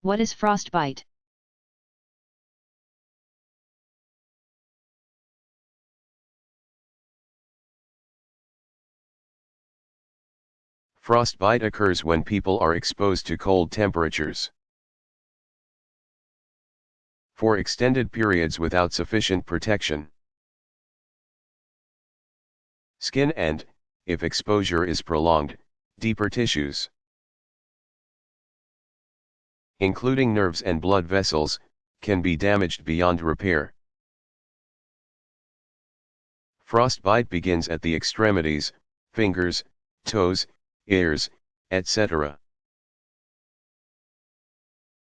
What is frostbite? Frostbite occurs when people are exposed to cold temperatures for extended periods without sufficient protection. Skin and, if exposure is prolonged, deeper tissues, including nerves and blood vessels, can be damaged beyond repair. Frostbite begins at the extremities, fingers, toes, ears, etc.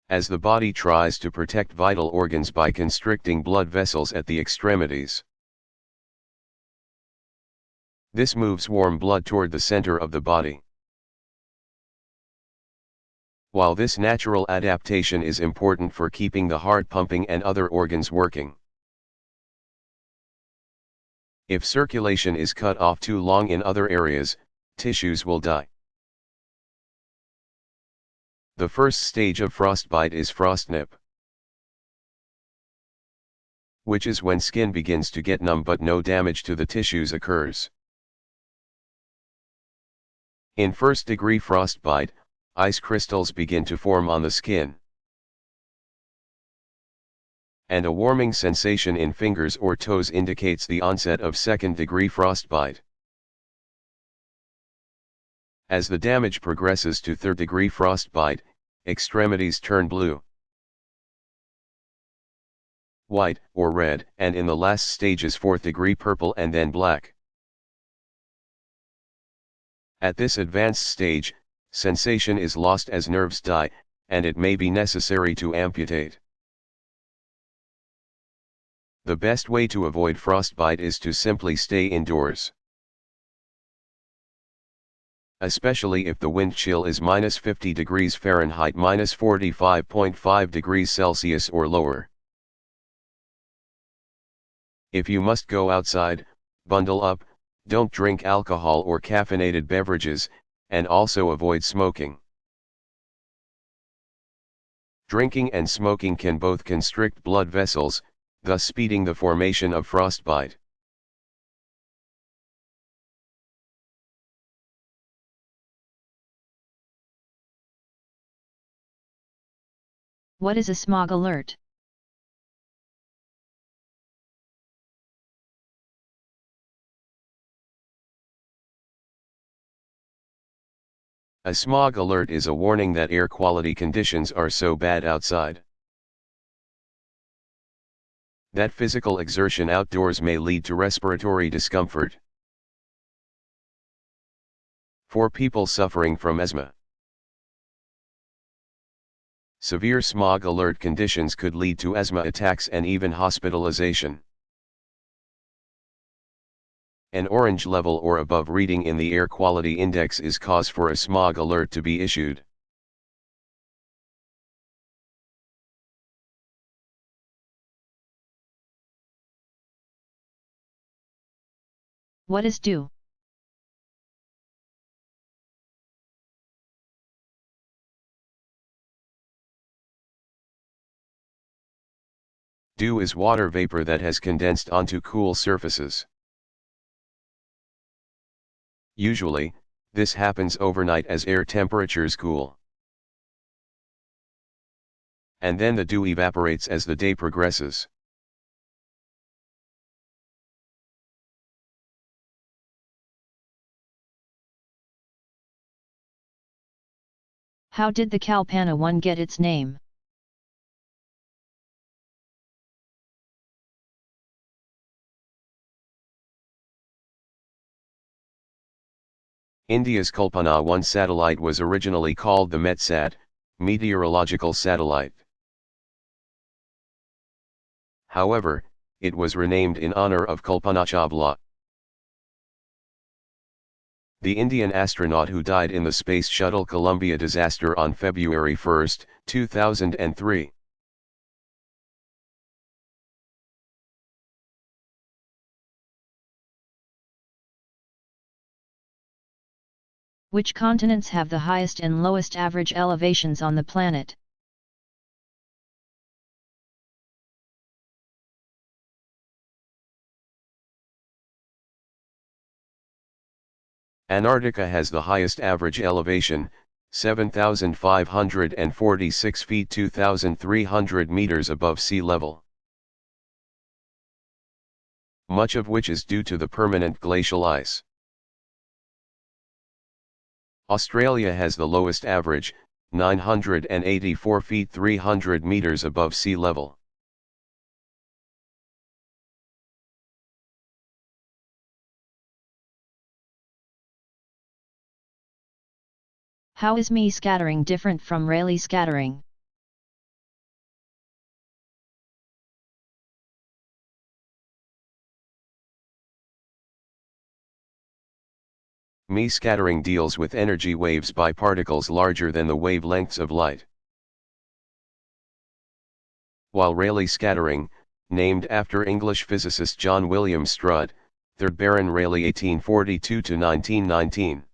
As the body tries to protect vital organs by constricting blood vessels at the extremities. This moves warm blood toward the center of the body. While this natural adaptation is important for keeping the heart pumping and other organs working, if circulation is cut off too long in other areas, tissues will die. The first stage of frostbite is frostnip, which is when skin begins to get numb but no damage to the tissues occurs. In first-degree frostbite, ice crystals begin to form on the skin, and a warming sensation in fingers or toes indicates the onset of second-degree frostbite. As the damage progresses to third-degree frostbite, extremities turn blue, white, or red, and in the last stages fourth-degree purple and then black. At this advanced stage, sensation is lost as nerves die, and it may be necessary to amputate. The best way to avoid frostbite is to simply stay indoors, especially if the wind chill is -50 degrees Fahrenheit -45.5 degrees Celsius or lower. If you must go outside, bundle up, don't drink alcohol or caffeinated beverages, and also avoid smoking. Drinking and smoking can both constrict blood vessels, thus speeding the formation of frostbite. What is a smog alert? A smog alert is a warning that air quality conditions are so bad outside that physical exertion outdoors may lead to respiratory discomfort. For people suffering from asthma, severe smog alert conditions could lead to asthma attacks and even hospitalization. An orange level or above reading in the air quality index is cause for a smog alert to be issued. What is dew? Dew is water vapor that has condensed onto cool surfaces. Usually, this happens overnight as air temperatures cool, and then the dew evaporates as the day progresses. How did the Kalpana one get its name? India's Kalpana 1 satellite was originally called the METSAT, meteorological satellite. However, it was renamed in honor of Kalpana Chawla, the Indian astronaut who died in the Space Shuttle Columbia disaster on February 1, 2003. Which continents have the highest and lowest average elevations on the planet? Antarctica has the highest average elevation, 7,546 feet 2,300 meters above sea level. Much of which is due to the permanent glacial ice. Australia has the lowest average, 984 feet 300 meters above sea level. How is me scattering different from Rayleigh scattering? Me scattering deals with energy waves by particles larger than the wavelengths of light. While Rayleigh scattering, named after English physicist John William Strutt, 3rd Baron Rayleigh 1842–1919,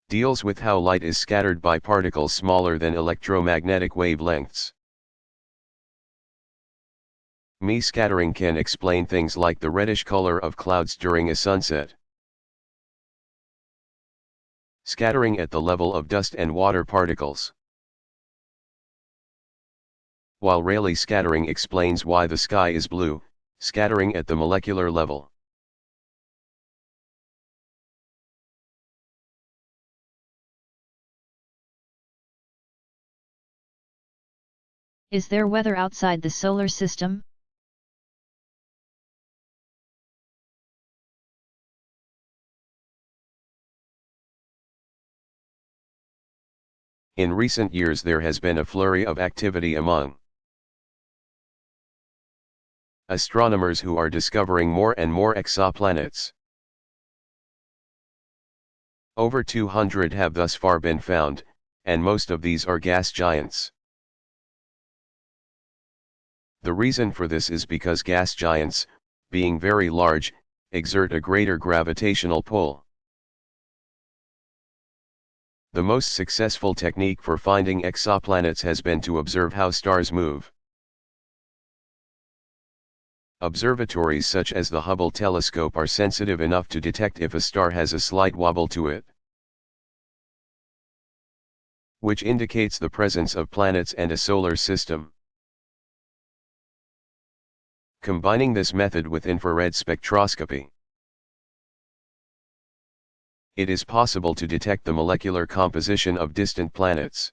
deals with how light is scattered by particles smaller than electromagnetic wavelengths. Me scattering can explain things like the reddish color of clouds during a sunset. Scattering at the level of dust and water particles. While Rayleigh scattering explains why the sky is blue, scattering at the molecular level. Is there weather outside the solar system? In recent years there has been a flurry of activity among astronomers who are discovering more and more exoplanets. Over 200 have thus far been found, and most of these are gas giants. The reason for this is because gas giants, being very large, exert a greater gravitational pull. The most successful technique for finding exoplanets has been to observe how stars move. Observatories such as the Hubble telescope are sensitive enough to detect if a star has a slight wobble to it, which indicates the presence of planets and a solar system. Combining this method with infrared spectroscopy, it is possible to detect the molecular composition of distant planets.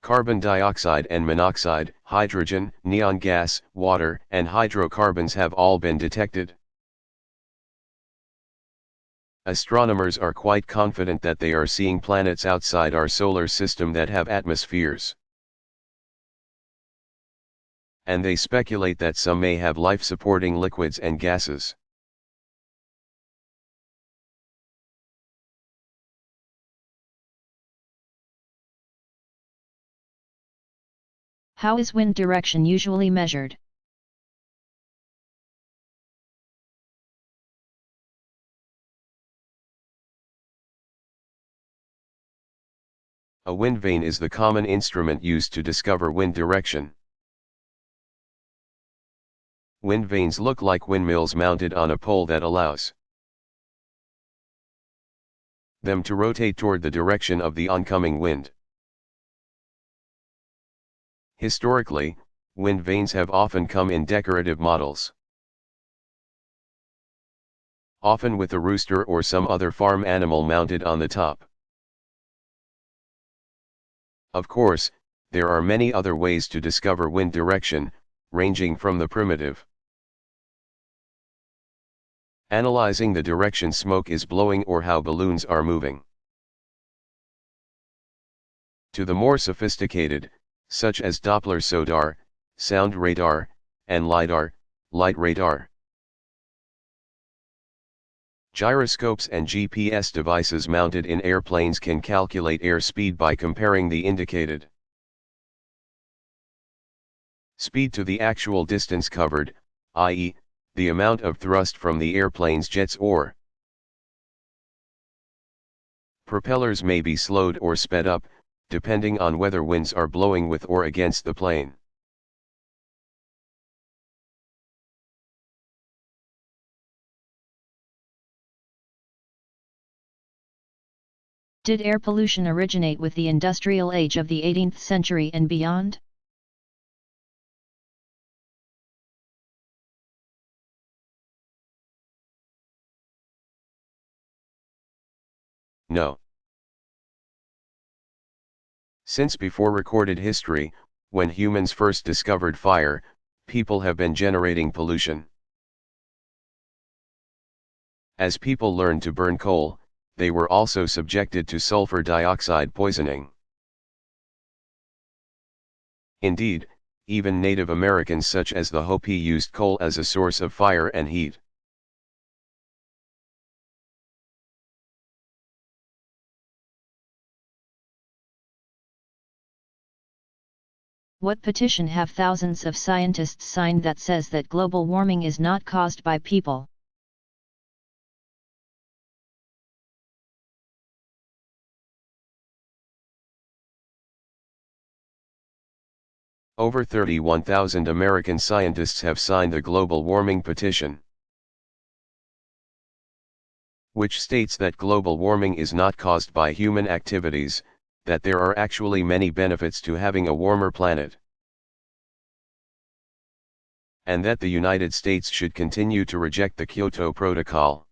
Carbon dioxide and monoxide, hydrogen, neon gas, water, and hydrocarbons have all been detected. Astronomers are quite confident that they are seeing planets outside our solar system that have atmospheres. And they speculate that some may have life-supporting liquids and gases. How is wind direction usually measured? A wind vane is the common instrument used to discover wind direction. Wind vanes look like windmills mounted on a pole that allows them to rotate toward the direction of the oncoming wind. Historically, wind vanes have often come in decorative models, often with a rooster or some other farm animal mounted on the top. Of course, there are many other ways to discover wind direction, ranging from the primitive analyzing the direction smoke is blowing or how balloons are moving, to the more sophisticated, such as Doppler sonar, sound radar, and LiDAR, light radar. Gyroscopes and GPS devices mounted in airplanes can calculate airspeed by comparing the indicated speed to the actual distance covered, i.e., the amount of thrust from the airplane's jets or propellers may be slowed or sped up, depending on whether winds are blowing with or against the plane. Did air pollution originate with the industrial age of the 18th century and beyond? No. Since before recorded history, when humans first discovered fire, people have been generating pollution. As people learned to burn coal, they were also subjected to sulfur dioxide poisoning. Indeed, even Native Americans such as the Hopi used coal as a source of fire and heat. What petition have thousands of scientists signed that says that global warming is not caused by people? Over 31,000 American scientists have signed the global warming petition, which states that global warming is not caused by human activities, that there are actually many benefits to having a warmer planet, and that the United States should continue to reject the Kyoto Protocol.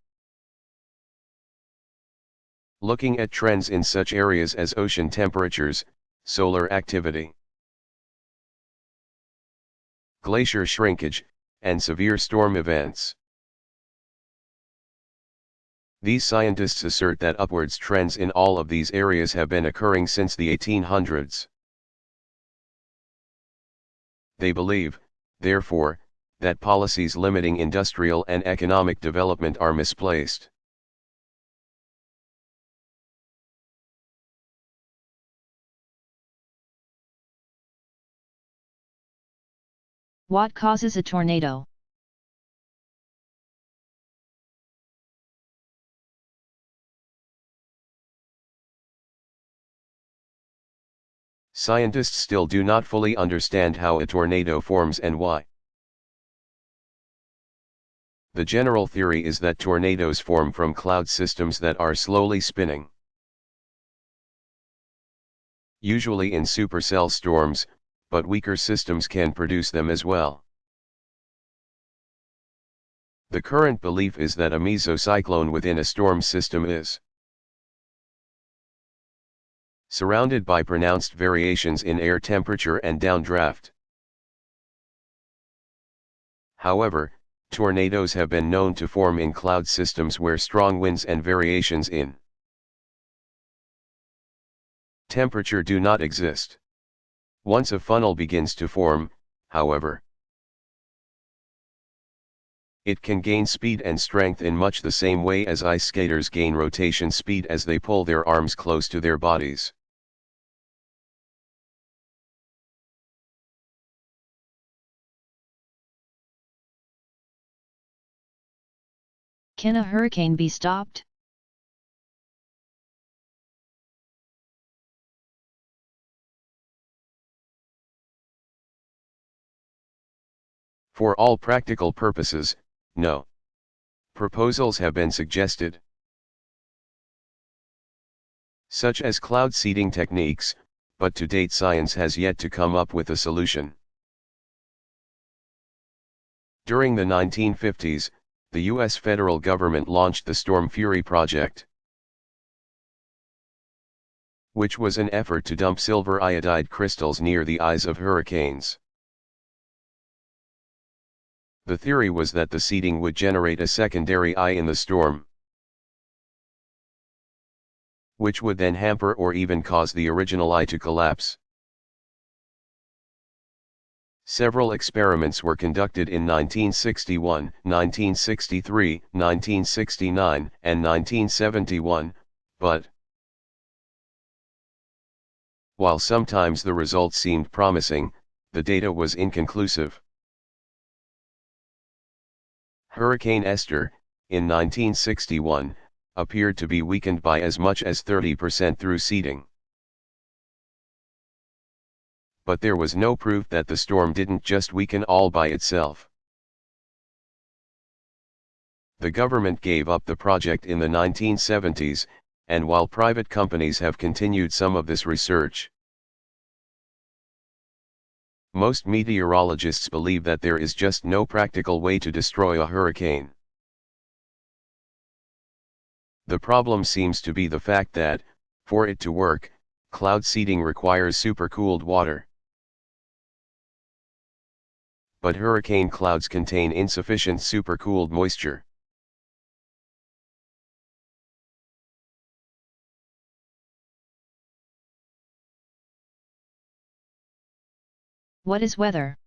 Looking at trends in such areas as ocean temperatures, solar activity, glacier shrinkage, and severe storm events. These scientists assert that upwards trends in all of these areas have been occurring since the 1800s. They believe, therefore, that policies limiting industrial and economic development are misplaced. What causes a tornado? Scientists still do not fully understand how a tornado forms and why. The general theory is that tornadoes form from cloud systems that are slowly spinning. Usually in supercell storms, but weaker systems can produce them as well. The current belief is that a mesocyclone within a storm system is surrounded by pronounced variations in air temperature and downdraft. However, tornadoes have been known to form in cloud systems where strong winds and variations in temperature do not exist. Once a funnel begins to form, however, it can gain speed and strength in much the same way as ice skaters gain rotation speed as they pull their arms close to their bodies. Can a hurricane be stopped? For all practical purposes, no. Proposals have been suggested, such as cloud seeding techniques, but to date science has yet to come up with a solution. During the 1950s, the U.S. federal government launched the Storm Fury project, which was an effort to dump silver iodide crystals near the eyes of hurricanes. The theory was that the seeding would generate a secondary eye in the storm, which would then hamper or even cause the original eye to collapse. Several experiments were conducted in 1961, 1963, 1969, and 1971, but while sometimes the results seemed promising, the data was inconclusive. Hurricane Esther, in 1961, appeared to be weakened by as much as 30% through seeding. But there was no proof that the storm didn't just weaken all by itself. The government gave up the project in the 1970s, and while private companies have continued some of this research. Most meteorologists believe that there is just no practical way to destroy a hurricane. The problem seems to be the fact that, for it to work, cloud seeding requires supercooled water. But hurricane clouds contain insufficient supercooled moisture. What is weather?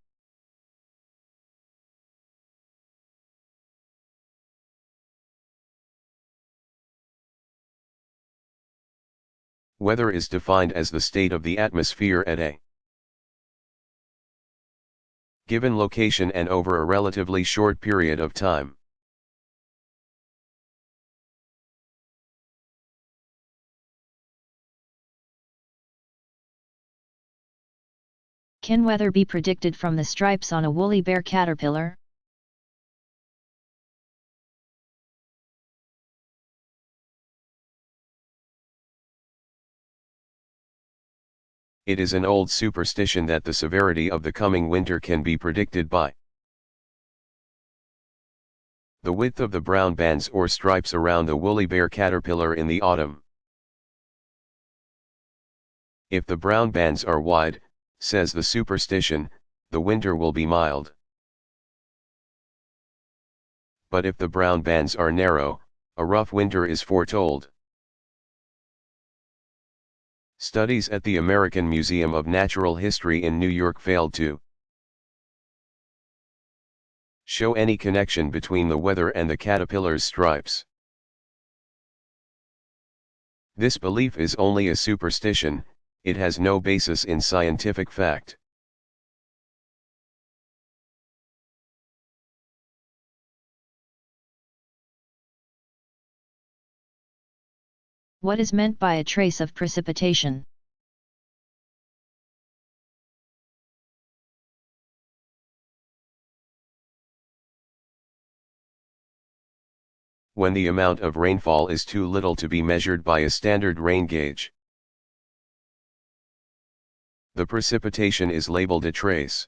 Weather is defined as the state of the atmosphere at a given location and over a relatively short period of time. Can weather be predicted from the stripes on a woolly bear caterpillar? It is an old superstition that the severity of the coming winter can be predicted by the width of the brown bands or stripes around the woolly bear caterpillar in the autumn. If the brown bands are wide, says the superstition, the winter will be mild. But if the brown bands are narrow, a rough winter is foretold. Studies at the American Museum of Natural History in New York failed to show any connection between the weather and the caterpillar's stripes. This belief is only a superstition, it has no basis in scientific fact. What is meant by a trace of precipitation? When the amount of rainfall is too little to be measured by a standard rain gauge, the precipitation is labeled a trace.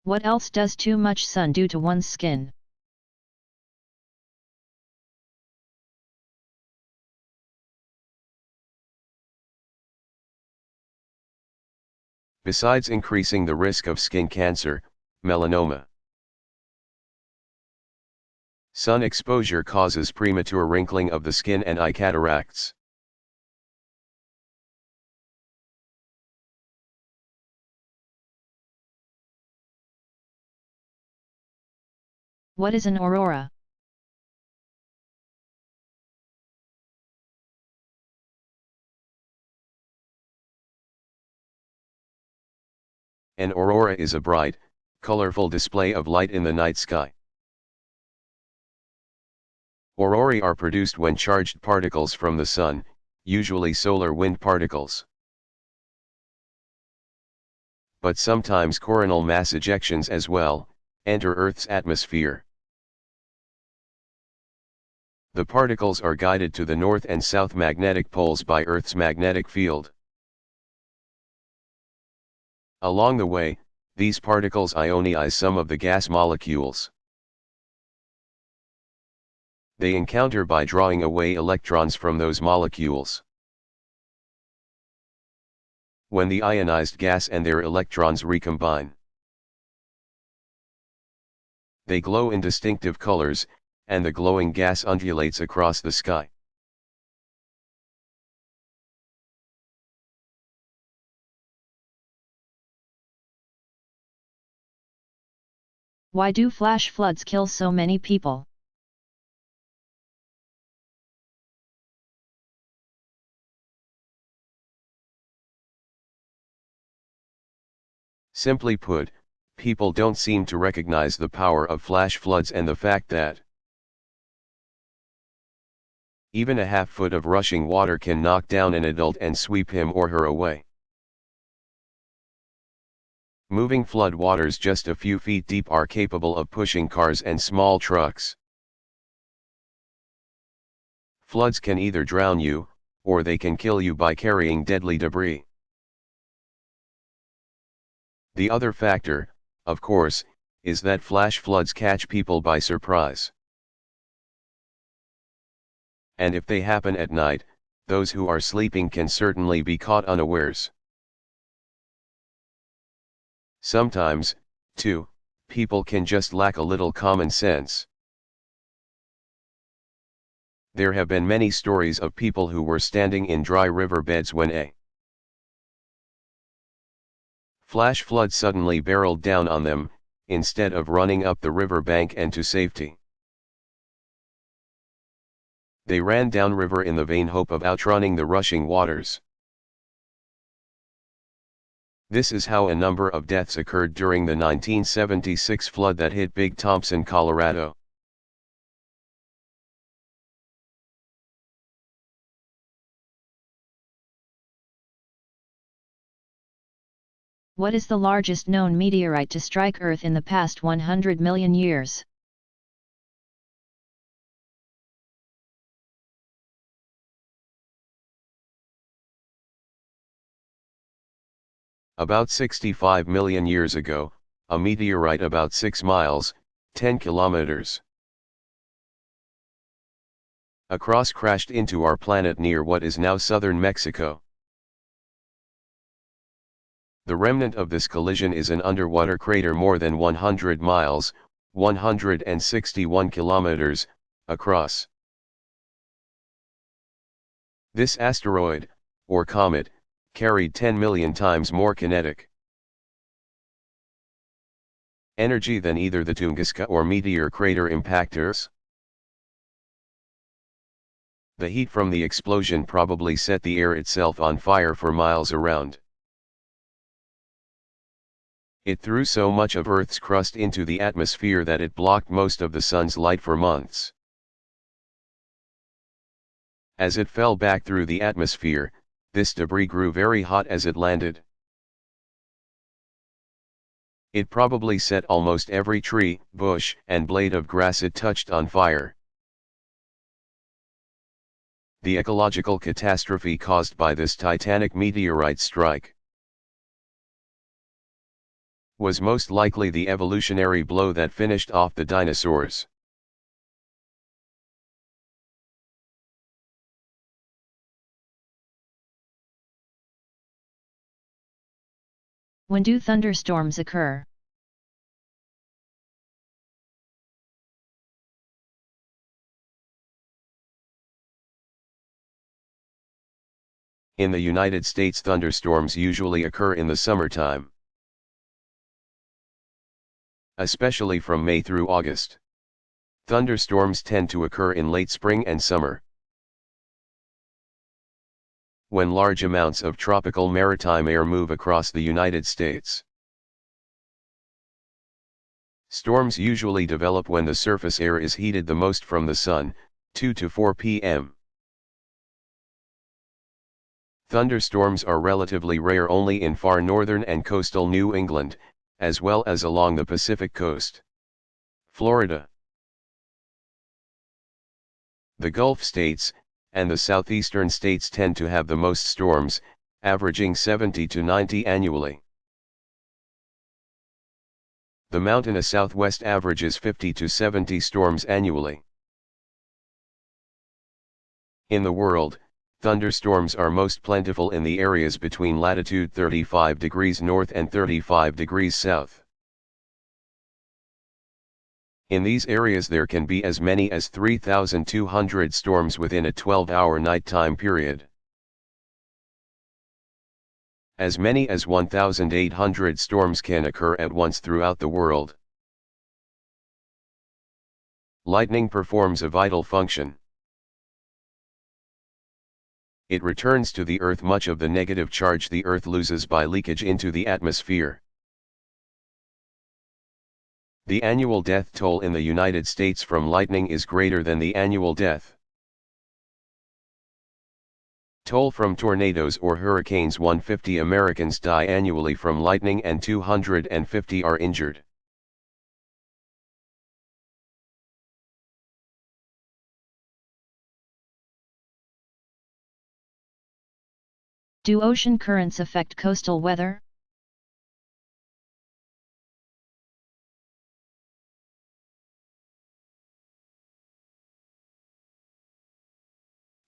What else does too much sun do to one's skin? Besides increasing the risk of skin cancer, melanoma, sun exposure causes premature wrinkling of the skin and eye cataracts. What is an aurora? An aurora is a bright, colorful display of light in the night sky. Aurorae are produced when charged particles from the sun, usually solar wind particles, but sometimes coronal mass ejections as well, enter Earth's atmosphere. The particles are guided to the north and south magnetic poles by Earth's magnetic field. Along the way, these particles ionize some of the gas molecules. They encounter by drawing away electrons from those molecules. When the ionized gas and their electrons recombine, they glow in distinctive colors, and the glowing gas undulates across the sky. Why do flash floods kill so many people? Simply put, people don't seem to recognize the power of flash floods and the fact that even a half foot of rushing water can knock down an adult and sweep him or her away. Moving flood waters just a few feet deep are capable of pushing cars and small trucks. Floods can either drown you, or they can kill you by carrying deadly debris. The other factor, of course, is that flash floods catch people by surprise. And if they happen at night, those who are sleeping can certainly be caught unawares. Sometimes, too, people can just lack a little common sense. There have been many stories of people who were standing in dry river beds when a flash flood suddenly barreled down on them, instead of running up the river bank and to safety. They ran downriver in the vain hope of outrunning the rushing waters. This is how a number of deaths occurred during the 1976 flood that hit Big Thompson, Colorado. What is the largest known meteorite to strike Earth in the past 100 million years? About 65 million years ago, a meteorite about 6 miles, 10 kilometers, across crashed into our planet near what is now southern Mexico. The remnant of this collision is an underwater crater more than 100 miles, 161 kilometers, across. This asteroid, or comet, carried 10 million times more kinetic energy than either the Tunguska or Meteor crater impactors. The heat from the explosion probably set the air itself on fire for miles around. It threw so much of Earth's crust into the atmosphere that it blocked most of the sun's light for months. As it fell back through the atmosphere, this debris grew very hot as it landed. It probably set almost every tree, bush, and blade of grass it touched on fire. The ecological catastrophe caused by this titanic meteorite strike was most likely the evolutionary blow that finished off the dinosaurs. When do thunderstorms occur? In the United States, thunderstorms usually occur in the summertime, especially from May through August. Thunderstorms tend to occur in late spring and summer, when large amounts of tropical maritime air move across the United States. Storms usually develop when the surface air is heated the most from the sun, 2 to 4 p.m. Thunderstorms are relatively rare only in far northern and coastal New England, as well as along the Pacific coast. Florida, the Gulf states, and the southeastern states tend to have the most storms, averaging 70 to 90 annually. The mountainous Southwest averages 50 to 70 storms annually. In the world, thunderstorms are most plentiful in the areas between latitude 35 degrees north and 35 degrees south. In these areas there can be as many as 3,200 storms within a 12-hour nighttime period. As many as 1,800 storms can occur at once throughout the world. Lightning performs a vital function. It returns to the Earth much of the negative charge the Earth loses by leakage into the atmosphere. The annual death toll in the United States from lightning is greater than the annual death Toll from tornadoes or hurricanes: 150 Americans die annually from lightning and 250 are injured. Do ocean currents affect coastal weather?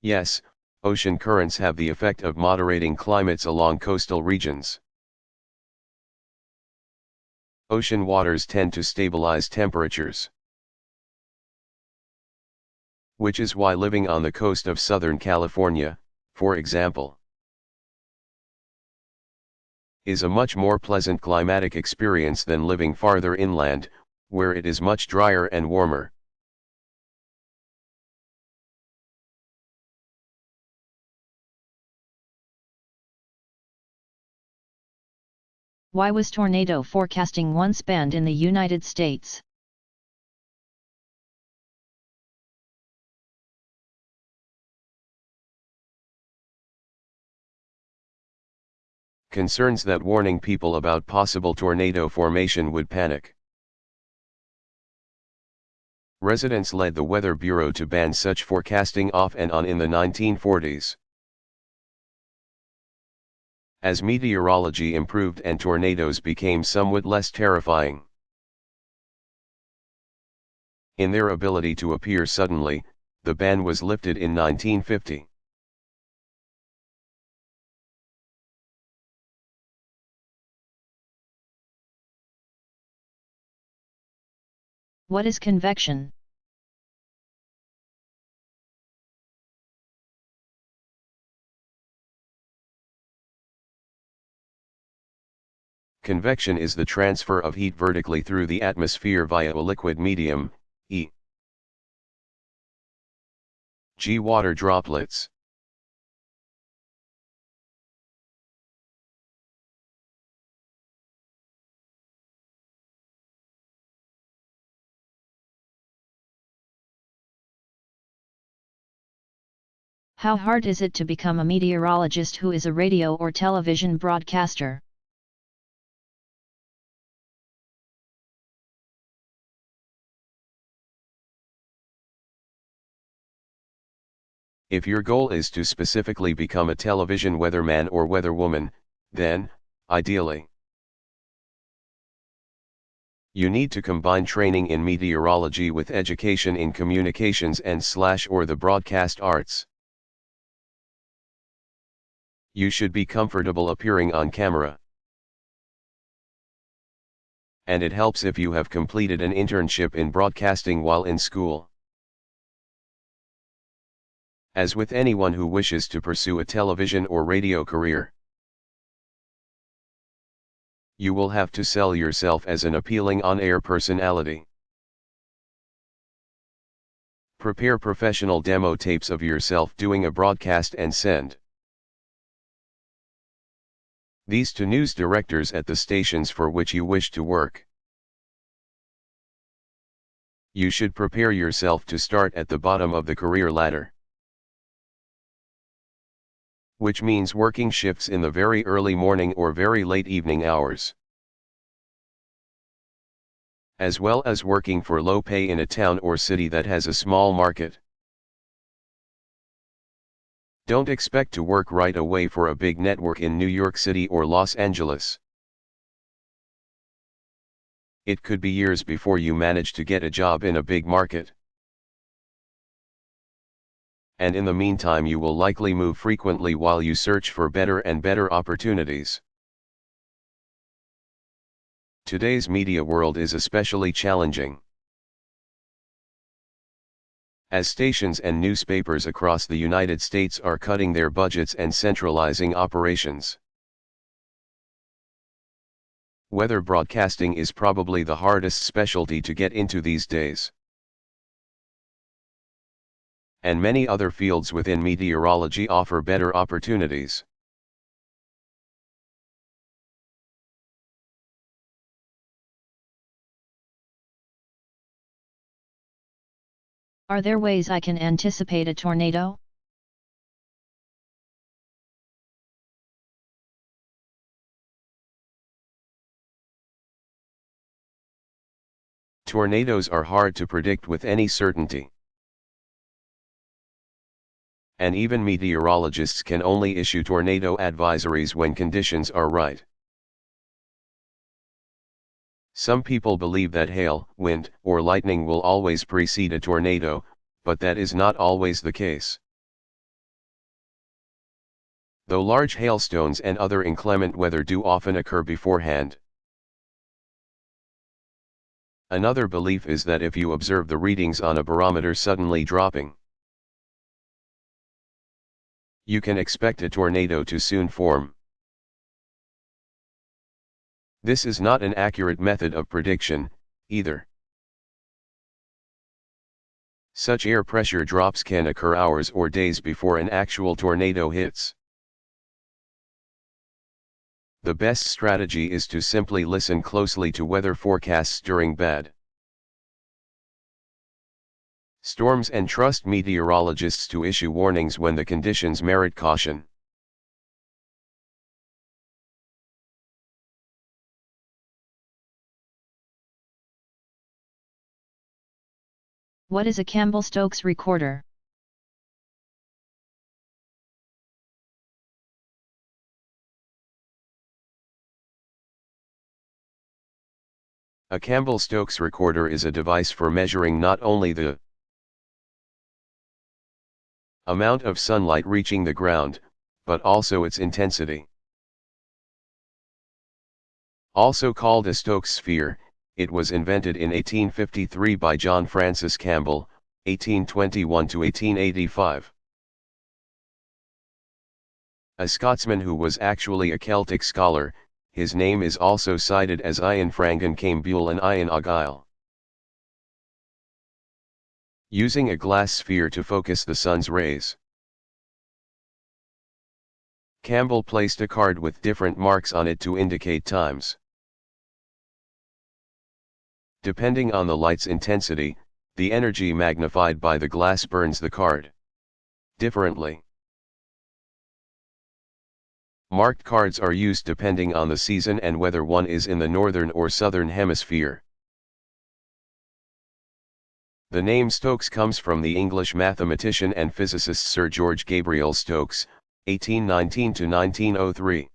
Yes, ocean currents have the effect of moderating climates along coastal regions. Ocean waters tend to stabilize temperatures, which is why living on the coast of Southern California, for example, is a much more pleasant climatic experience than living farther inland, where it is much drier and warmer. Why was tornado forecasting once banned in the United States? Concerns that warning people about possible tornado formation would panic. Residents led the Weather Bureau to ban such forecasting off and on in the 1940s. As meteorology improved and tornadoes became somewhat less terrifying in their ability to appear suddenly, the ban was lifted in 1950. What is convection? Convection is the transfer of heat vertically through the atmosphere via a liquid medium, e.g. water droplets. How hard is it to become a meteorologist who is a radio or television broadcaster? If your goal is to specifically become a television weatherman or weatherwoman, then, ideally, you need to combine training in meteorology with education in communications and/or the broadcast arts. You should be comfortable appearing on camera. And it helps if you have completed an internship in broadcasting while in school. As with anyone who wishes to pursue a television or radio career, you will have to sell yourself as an appealing on-air personality. Prepare professional demo tapes of yourself doing a broadcast and send these to news directors at the stations for which you wish to work. You should prepare yourself to start at the bottom of the career ladder, which means working shifts in the very early morning or very late evening hours, as well as working for low pay in a town or city that has a small market. Don't expect to work right away for a big network in New York City or Los Angeles. It could be years before you manage to get a job in a big market. And in the meantime you will likely move frequently while you search for better and better opportunities. Today's media world is especially challenging, as stations and newspapers across the United States are cutting their budgets and centralizing operations. Weather broadcasting is probably the hardest specialty to get into these days. And many other fields within meteorology offer better opportunities. Are there ways I can anticipate a tornado? Tornadoes are hard to predict with any certainty. And even meteorologists can only issue tornado advisories when conditions are right. Some people believe that hail, wind, or lightning will always precede a tornado, but that is not always the case. Though large hailstones and other inclement weather do often occur beforehand. Another belief is that if you observe the readings on a barometer suddenly dropping, you can expect a tornado to soon form. This is not an accurate method of prediction, either. Such air pressure drops can occur hours or days before an actual tornado hits. The best strategy is to simply listen closely to weather forecasts during bad storms and trust meteorologists to issue warnings when the conditions merit caution. What is a Campbell-Stokes recorder? A Campbell-Stokes recorder is a device for measuring not only the amount of sunlight reaching the ground, but also its intensity. Also called a Stokes sphere, it was invented in 1853 by John Francis Campbell, 1821 to 1885. A Scotsman who was actually a Celtic scholar, his name is also cited as Ian Frangan Campbell and Ian Argyll. Using a glass sphere to focus the sun's rays, Campbell placed a card with different marks on it to indicate times. Depending on the light's intensity, the energy magnified by the glass burns the card differently. Marked cards are used depending on the season and whether one is in the northern or southern hemisphere. The name Stokes comes from the English mathematician and physicist Sir George Gabriel Stokes, 1819 to 1903.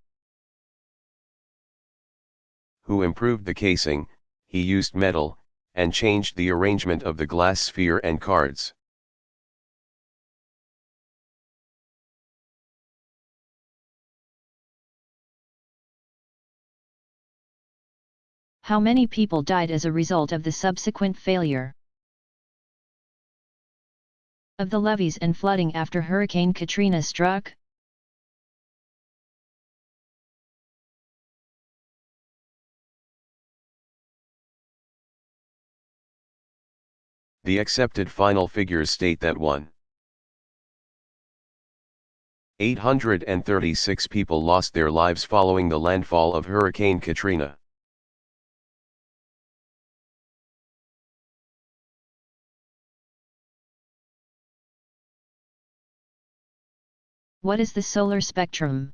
Who improved the casing, he used metal, and changed the arrangement of the glass sphere and cards. How many people died as a result of the subsequent failure of the levees and flooding after Hurricane Katrina struck? The accepted final figures state that 836 people lost their lives following the landfall of Hurricane Katrina. What is the solar spectrum?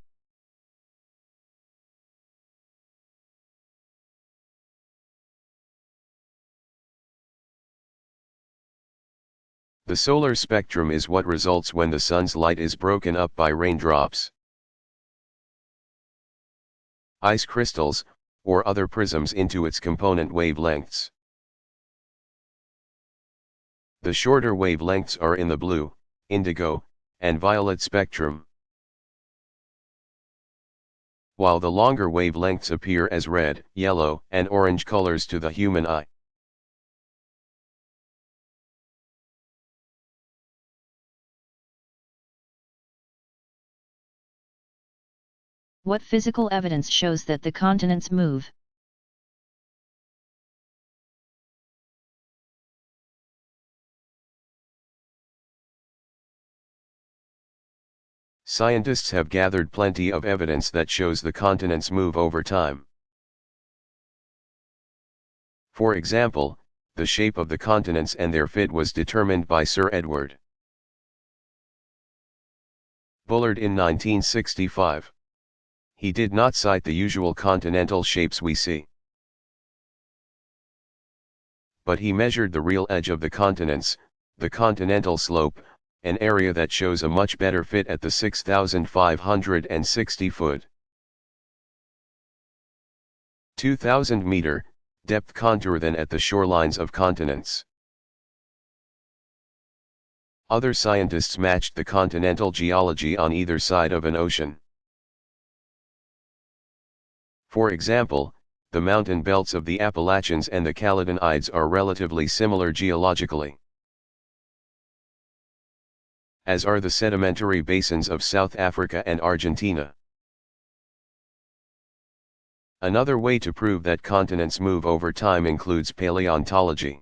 The solar spectrum is what results when the sun's light is broken up by raindrops, ice crystals, or other prisms into its component wavelengths. The shorter wavelengths are in the blue, indigo, and violet spectrum, while the longer wavelengths appear as red, yellow, and orange colors to the human eye. What physical evidence shows that the continents move? Scientists have gathered plenty of evidence that shows the continents move over time. For example, the shape of the continents and their fit was determined by Sir Edward Bullard in 1965. He did not cite the usual continental shapes we see. but he measured the real edge of the continents, the continental slope, an area that shows a much better fit at the 6,560 foot 2,000 meter depth contour than at the shorelines of continents. Other scientists matched the continental geology on either side of an ocean. For example, the mountain belts of the Appalachians and the Caledonides are relatively similar geologically, as are the sedimentary basins of South Africa and Argentina. Another way to prove that continents move over time includes paleontology,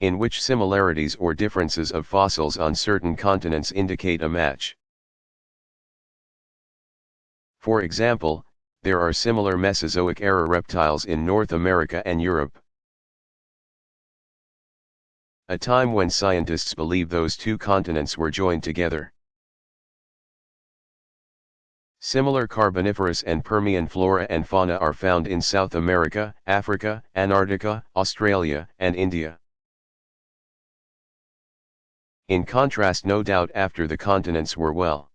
in which similarities or differences of fossils on certain continents indicate a match. For example, there are similar Mesozoic-era reptiles in North America and Europe, a time when scientists believe those two continents were joined together. Similar Carboniferous and Permian flora and fauna are found in South America, Africa, Antarctica, Australia, and India. In contrast, no doubt after the continents were well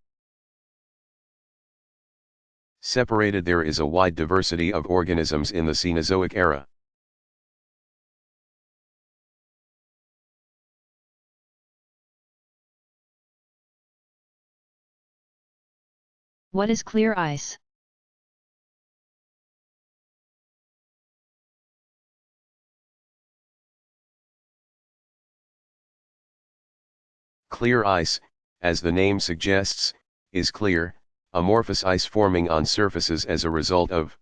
separated, there is a wide diversity of organisms in the Cenozoic era. What is clear ice? Clear ice, as the name suggests, is clear, amorphous ice forming on surfaces as a result of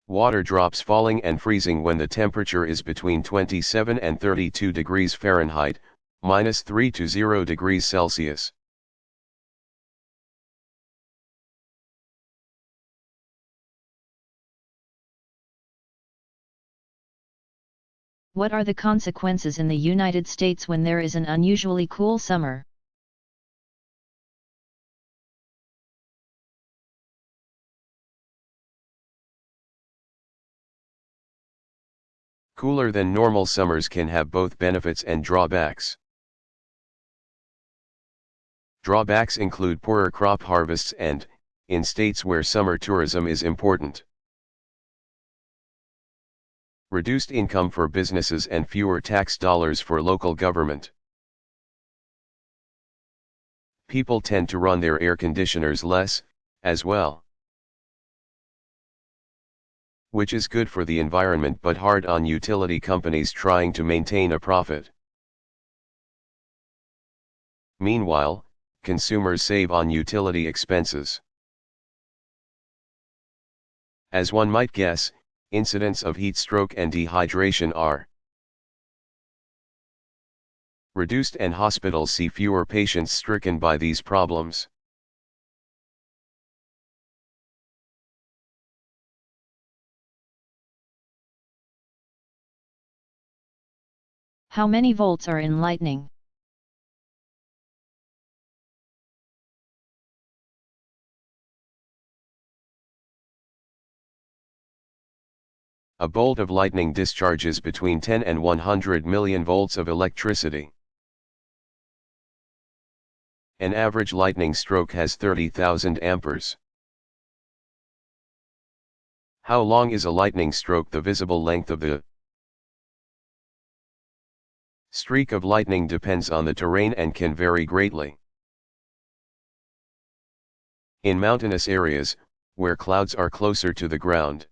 water drops falling and freezing when the temperature is between 27 and 32 degrees Fahrenheit, -3 to 0 degrees Celsius. What are the consequences in the United States when there is an unusually cool summer? Cooler than normal summers can have both benefits and drawbacks. Drawbacks include poorer crop harvests and, in states where summer tourism is important, reduced income for businesses and fewer tax dollars for local government. People tend to run their air conditioners less, as well, which is good for the environment but hard on utility companies trying to maintain a profit. Meanwhile, consumers save on utility expenses. As one might guess, incidents of heat stroke and dehydration are reduced and hospitals see fewer patients stricken by these problems. How many volts are in lightning? A bolt of lightning discharges between 10 and 100 million volts of electricity. An average lightning stroke has 30,000 amperes. How long is a lightning stroke? The visible length of the streak of lightning depends on the terrain and can vary greatly. In mountainous areas, where clouds are closer to the ground,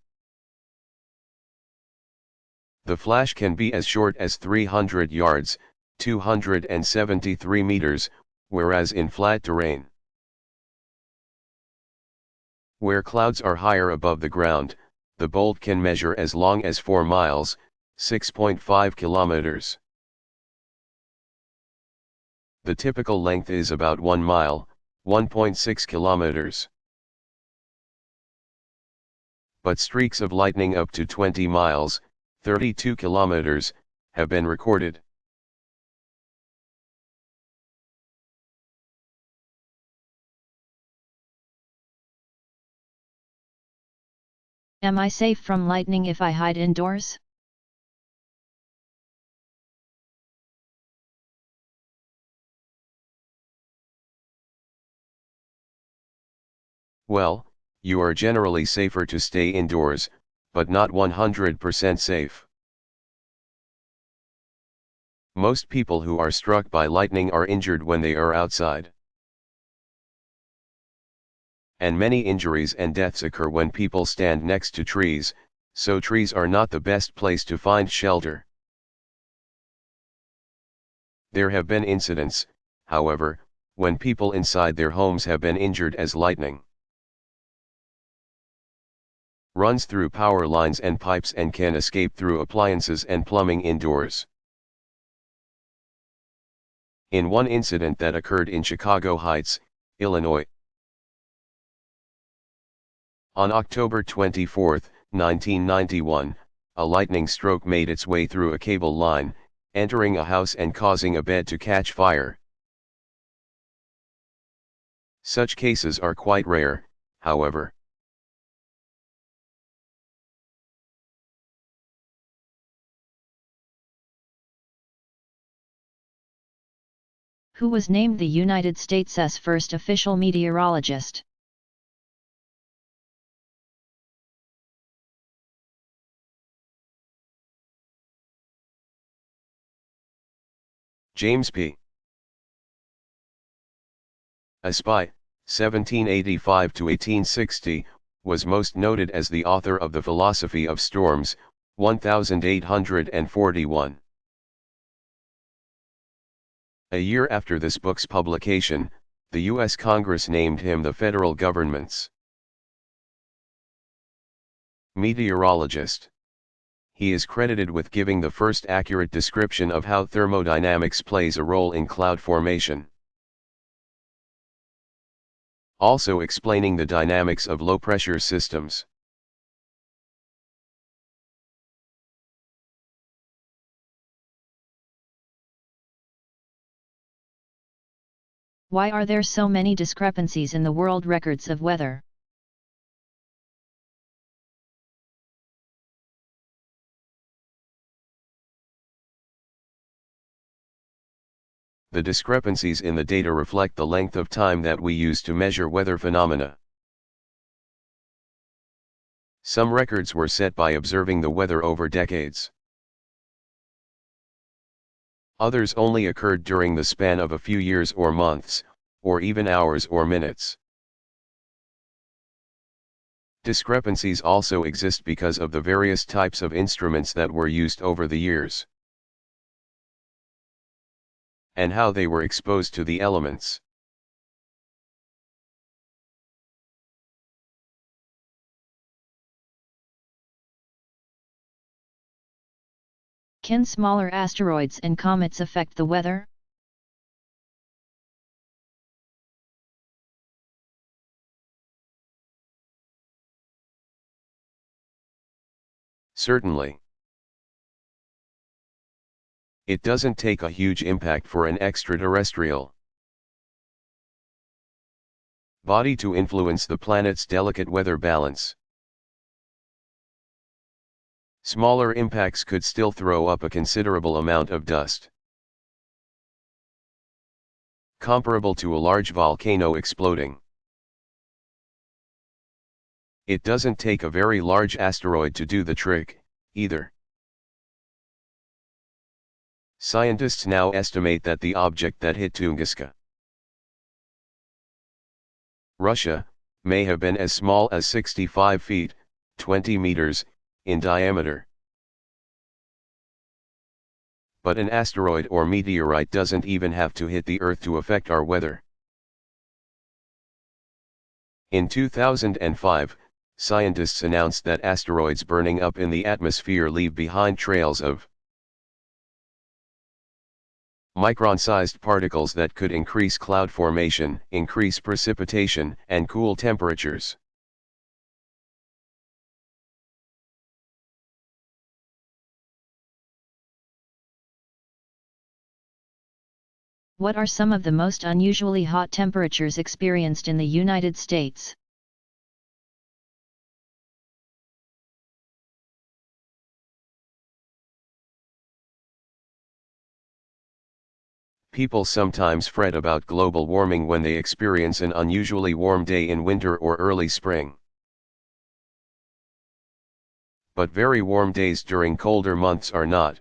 the flash can be as short as 300 yards, 273 meters, whereas in flat terrain, where clouds are higher above the ground, the bolt can measure as long as 4 miles, 6.5 kilometers. The typical length is about 1 mile, 1.6 kilometers. But streaks of lightning up to 20 miles, 32 kilometers, have been recorded. Am I safe from lightning if I hide indoors? Well, you are generally safer to stay indoors, but not 100% safe. Most people who are struck by lightning are injured when they are outside. And many injuries and deaths occur when people stand next to trees, so trees are not the best place to find shelter. There have been incidents, however, when people inside their homes have been injured as lightning runs through power lines and pipes and can escape through appliances and plumbing indoors. In one incident that occurred in Chicago Heights, Illinois, on October 24, 1991, a lightning stroke made its way through a cable line, entering a house and causing a bed to catch fire. Such cases are quite rare, however. Who was named the United States' first official meteorologist? James P. Aspy, 1785 to 1860, was most noted as the author of The Philosophy of Storms, 1841. A year after this book's publication, the U.S. Congress named him the federal government's meteorologist. He is credited with giving the first accurate description of how thermodynamics plays a role in cloud formation. Also explaining the dynamics of low-pressure systems. Why are there so many discrepancies in the world records of weather? The discrepancies in the data reflect the length of time that we use to measure weather phenomena. Some records were set by observing the weather over decades. Others only occurred during the span of a few years or months, or even hours or minutes. Discrepancies also exist because of the various types of instruments that were used over the years, and how they were exposed to the elements. Can smaller asteroids and comets affect the weather? Certainly. It doesn't take a huge impact for an extraterrestrial body to influence the planet's delicate weather balance. Smaller impacts could still throw up a considerable amount of dust, comparable to a large volcano exploding. It doesn't take a very large asteroid to do the trick, either. Scientists now estimate that the object that hit Tunguska, Russia, may have been as small as 65 feet, 20 meters, in diameter. But an asteroid or meteorite doesn't even have to hit the Earth to affect our weather. In 2005, scientists announced that asteroids burning up in the atmosphere leave behind trails of micron-sized particles that could increase cloud formation, increase precipitation, and cool temperatures. What are some of the most unusually hot temperatures experienced in the United States? People sometimes fret about global warming when they experience an unusually warm day in winter or early spring. But very warm days during colder months are not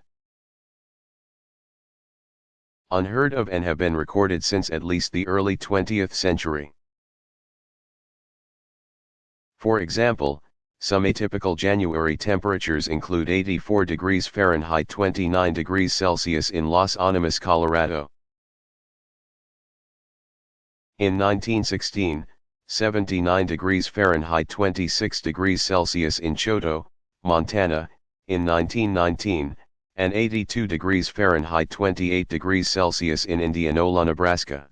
unheard of and have been recorded since at least the early 20th century. For example, some atypical January temperatures include 84 degrees Fahrenheit 29 degrees Celsius in Los Animas, Colorado. In 1916, 79 degrees Fahrenheit 26 degrees Celsius in Choteau, Montana. In 1919, and 82 degrees Fahrenheit 28 degrees Celsius in Indianola, Nebraska.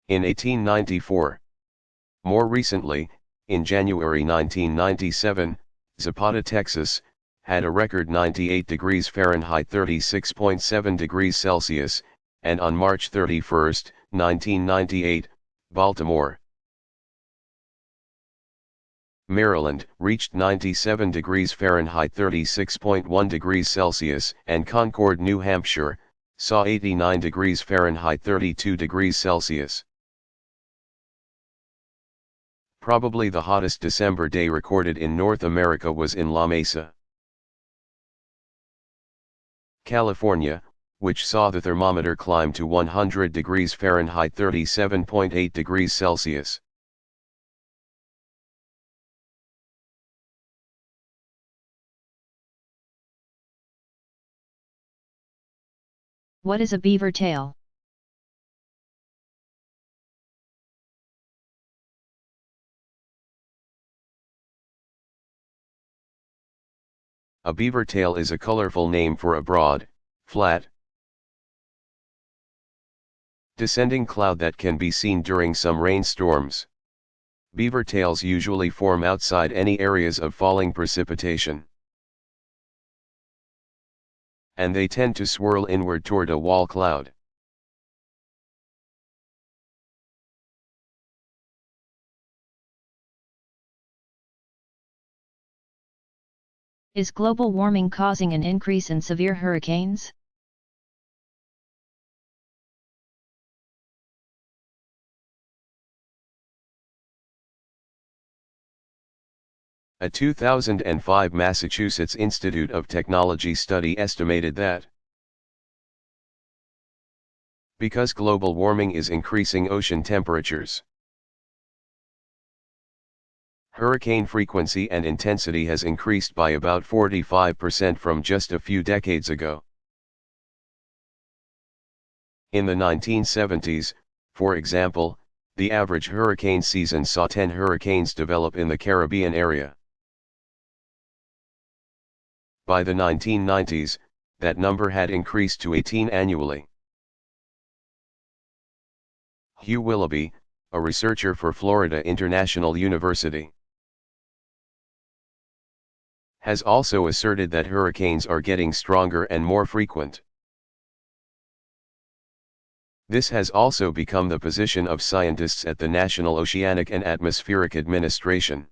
In 1894. More recently, in January 1997, Zapata, Texas, had a record 98 degrees Fahrenheit 36.7 degrees Celsius, and on March 31, 1998, Baltimore, Maryland, reached 97 degrees Fahrenheit 36.1 degrees Celsius, and Concord, New Hampshire, saw 89 degrees Fahrenheit 32 degrees Celsius. Probably the hottest December day recorded in North America was in La Mesa, California, which saw the thermometer climb to 100 degrees Fahrenheit 37.8 degrees Celsius. What is a beaver tail? A beaver tail is a colorful name for a broad, flat, descending cloud that can be seen during some rainstorms. Beaver tails usually form outside any areas of falling precipitation, and they tend to swirl inward toward a wall cloud. Is global warming causing an increase in severe hurricanes? A 2005 Massachusetts Institute of Technology study estimated that because global warming is increasing ocean temperatures, hurricane frequency and intensity has increased by about 45% from just a few decades ago. In the 1970s, for example, the average hurricane season saw 10 hurricanes develop in the Caribbean area. By the 1990s, that number had increased to 18 annually. Hugh Willoughby, a researcher for Florida International University, has also asserted that hurricanes are getting stronger and more frequent. This has also become the position of scientists at the National Oceanic and Atmospheric Administration.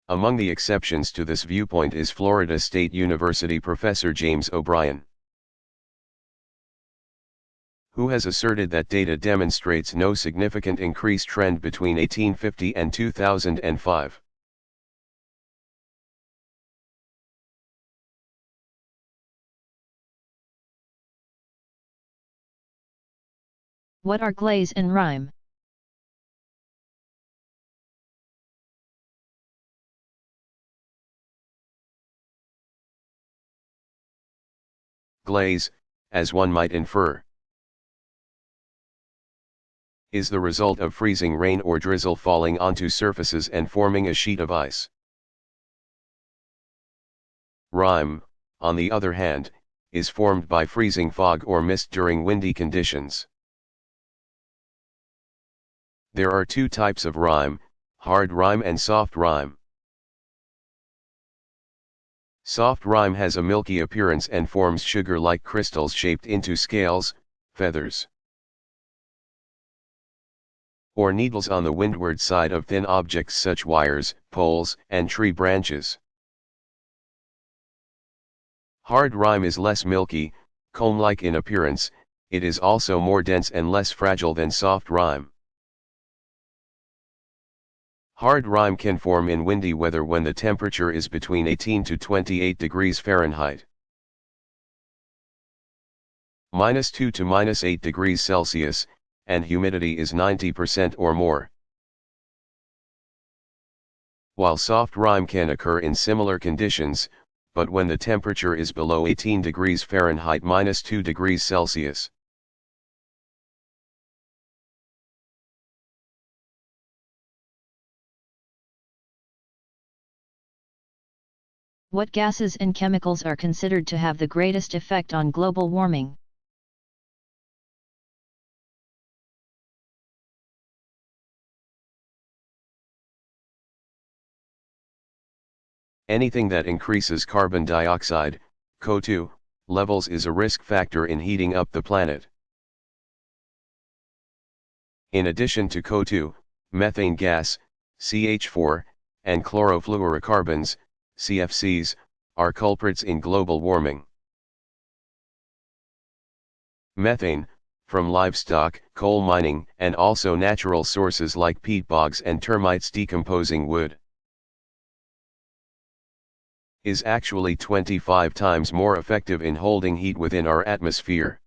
Among the exceptions to this viewpoint is Florida State University professor James O'Brien, who has asserted that data demonstrates no significant increase trend between 1850 and 2005. What are glaze and rime? Glaze, as one might infer, is the result of freezing rain or drizzle falling onto surfaces and forming a sheet of ice. Rime, on the other hand, is formed by freezing fog or mist during windy conditions. There are two types of rime, hard rime and soft rime. Soft rime has a milky appearance and forms sugar-like crystals shaped into scales, feathers, or needles on the windward side of thin objects such wires, poles, and tree branches. Hard rime is less milky, comb-like in appearance. It is also more dense and less fragile than soft rime. Hard rime can form in windy weather when the temperature is between 18 to 28 degrees Fahrenheit. -2 to -8 degrees Celsius, and humidity is 90% or more. While soft rime can occur in similar conditions, but when the temperature is below 18 degrees Fahrenheit -2 degrees Celsius. What gases and chemicals are considered to have the greatest effect on global warming? Anything that increases carbon dioxide, CO2, levels is a risk factor in heating up the planet. In addition to CO2, methane gas, CH4, and chlorofluorocarbons, CFCs, are culprits in global warming. Methane, from livestock, coal mining, and also natural sources like peat bogs and termites decomposing wood, is actually 25 times more effective in holding heat within our atmosphere.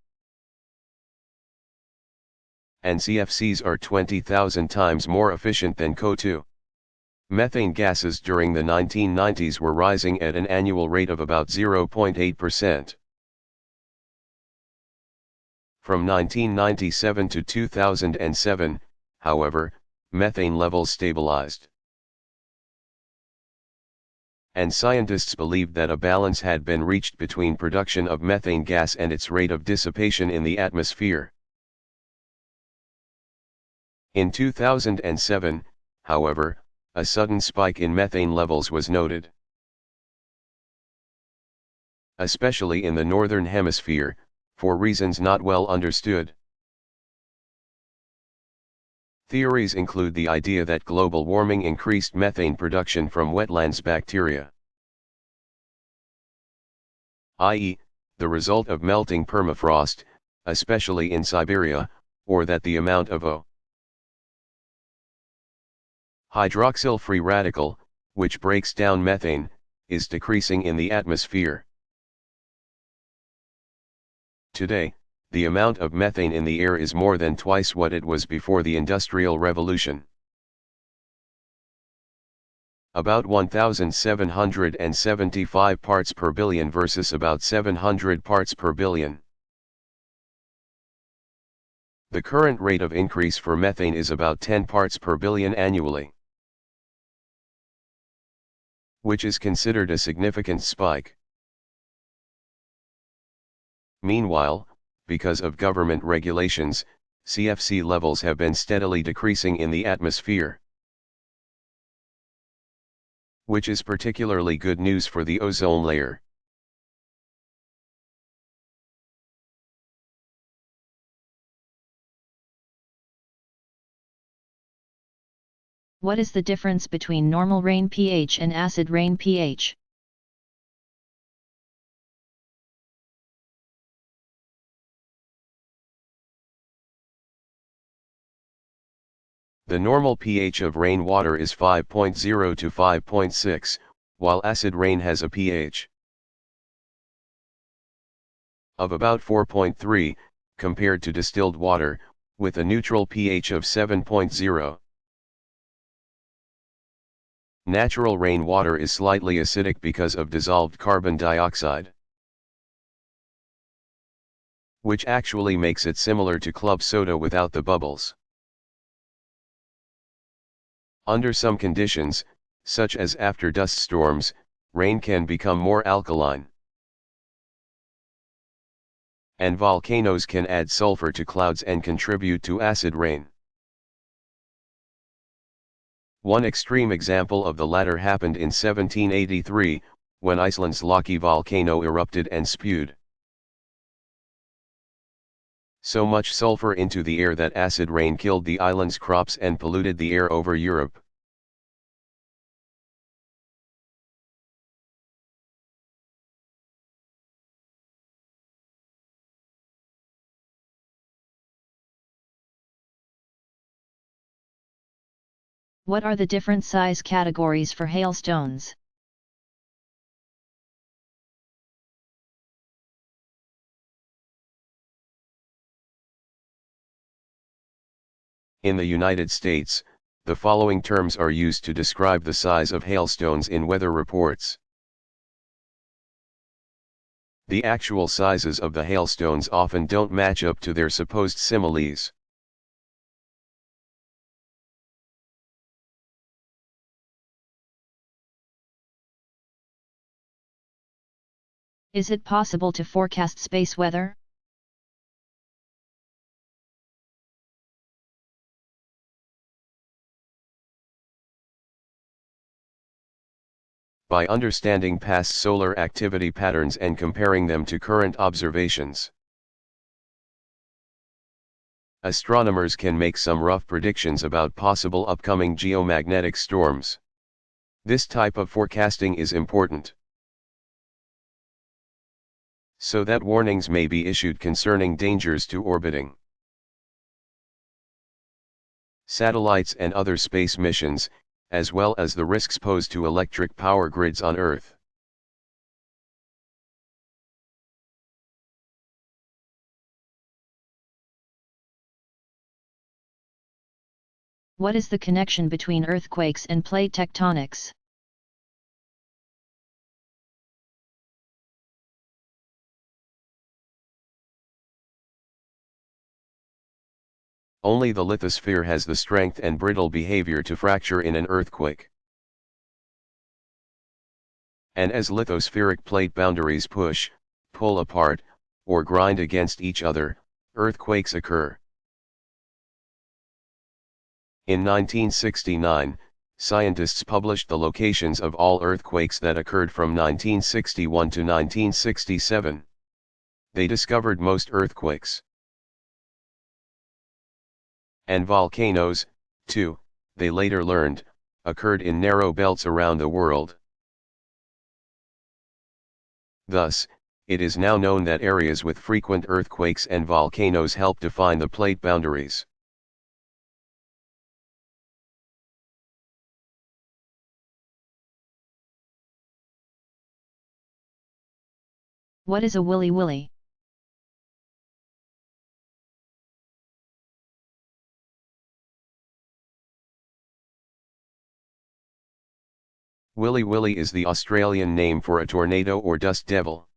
And CFCs are 20,000 times more efficient than CO2. Methane gases during the 1990s were rising at an annual rate of about 0.8%. From 1997 to 2007, however, methane levels stabilized. And scientists believed that a balance had been reached between production of methane gas and its rate of dissipation in the atmosphere. In 2007, however, a sudden spike in methane levels was noted. Especially in the northern hemisphere, for reasons not well understood. Theories include the idea that global warming increased methane production from wetlands bacteria, i.e., the result of melting permafrost, especially in Siberia, or that the amount of O hydroxyl free radical, which breaks down methane, is decreasing in the atmosphere. Today, the amount of methane in the air is more than twice what it was before the Industrial Revolution. About 1,775 parts per billion versus about 700 parts per billion. The current rate of increase for methane is about 10 parts per billion annually, which is considered a significant spike. Meanwhile, because of government regulations, CFC levels have been steadily decreasing in the atmosphere, which is particularly good news for the ozone layer. What is the difference between normal rain pH and acid rain pH? The normal pH of rainwater is 5.0 to 5.6, while acid rain has a pH of about 4.3, compared to distilled water, with a neutral pH of 7.0. Natural rainwater is slightly acidic because of dissolved carbon dioxide, which actually makes it similar to club soda without the bubbles. Under some conditions, such as after dust storms, rain can become more alkaline. And volcanoes can add sulfur to clouds and contribute to acid rain. One extreme example of the latter happened in 1783, when Iceland's Loki volcano erupted and spewed so much sulfur into the air that acid rain killed the island's crops and polluted the air over Europe. What are the different size categories for hailstones? In the United States, the following terms are used to describe the size of hailstones in weather reports. The actual sizes of the hailstones often don't match up to their supposed similes. Is it possible to forecast space weather? By understanding past solar activity patterns and comparing them to current observations. Astronomers can make some rough predictions about possible upcoming geomagnetic storms. This type of forecasting is important, so that warnings may be issued concerning dangers to orbiting satellites and other space missions, as well as the risks posed to electric power grids on Earth. What is the connection between earthquakes and plate tectonics? Only the lithosphere has the strength and brittle behavior to fracture in an earthquake. And as lithospheric plate boundaries push, pull apart, or grind against each other, earthquakes occur. In 1969, scientists published the locations of all earthquakes that occurred from 1961 to 1967. They discovered most earthquakes and volcanoes, too, they later learned, occurred in narrow belts around the world. Thus, it is now known that areas with frequent earthquakes and volcanoes help define the plate boundaries. What is a willy-willy? Willy-willy is the Australian name for a tornado or dust devil.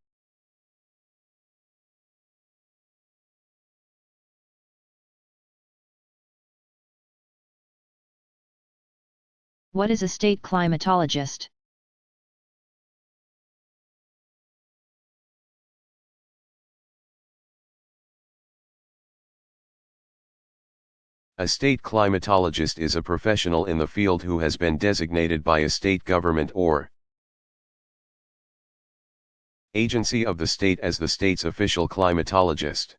What is a state climatologist? A state climatologist is a professional in the field who has been designated by a state government or agency of the state as the state's official climatologist.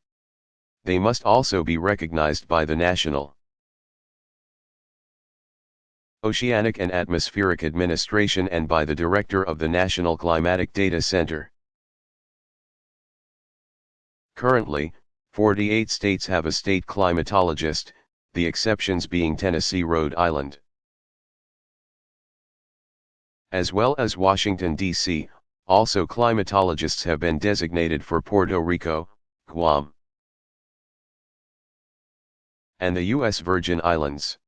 They must also be recognized by the National Oceanic and Atmospheric Administration and by the Director of the National Climatic Data Center. Currently, 48 states have a state climatologist, the exceptions being Tennessee, Rhode Island, as well as Washington, D.C. Also climatologists have been designated for Puerto Rico, Guam, and the U.S. Virgin Islands.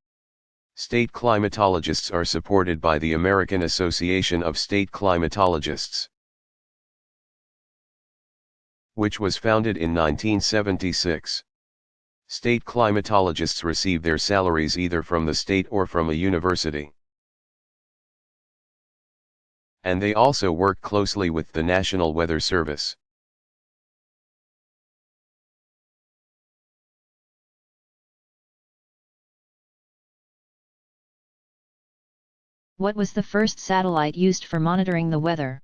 State climatologists are supported by the American Association of State Climatologists, which was founded in 1976. State climatologists receive their salaries either from the state or from a university. And they also work closely with the National Weather Service. What was the first satellite used for monitoring the weather?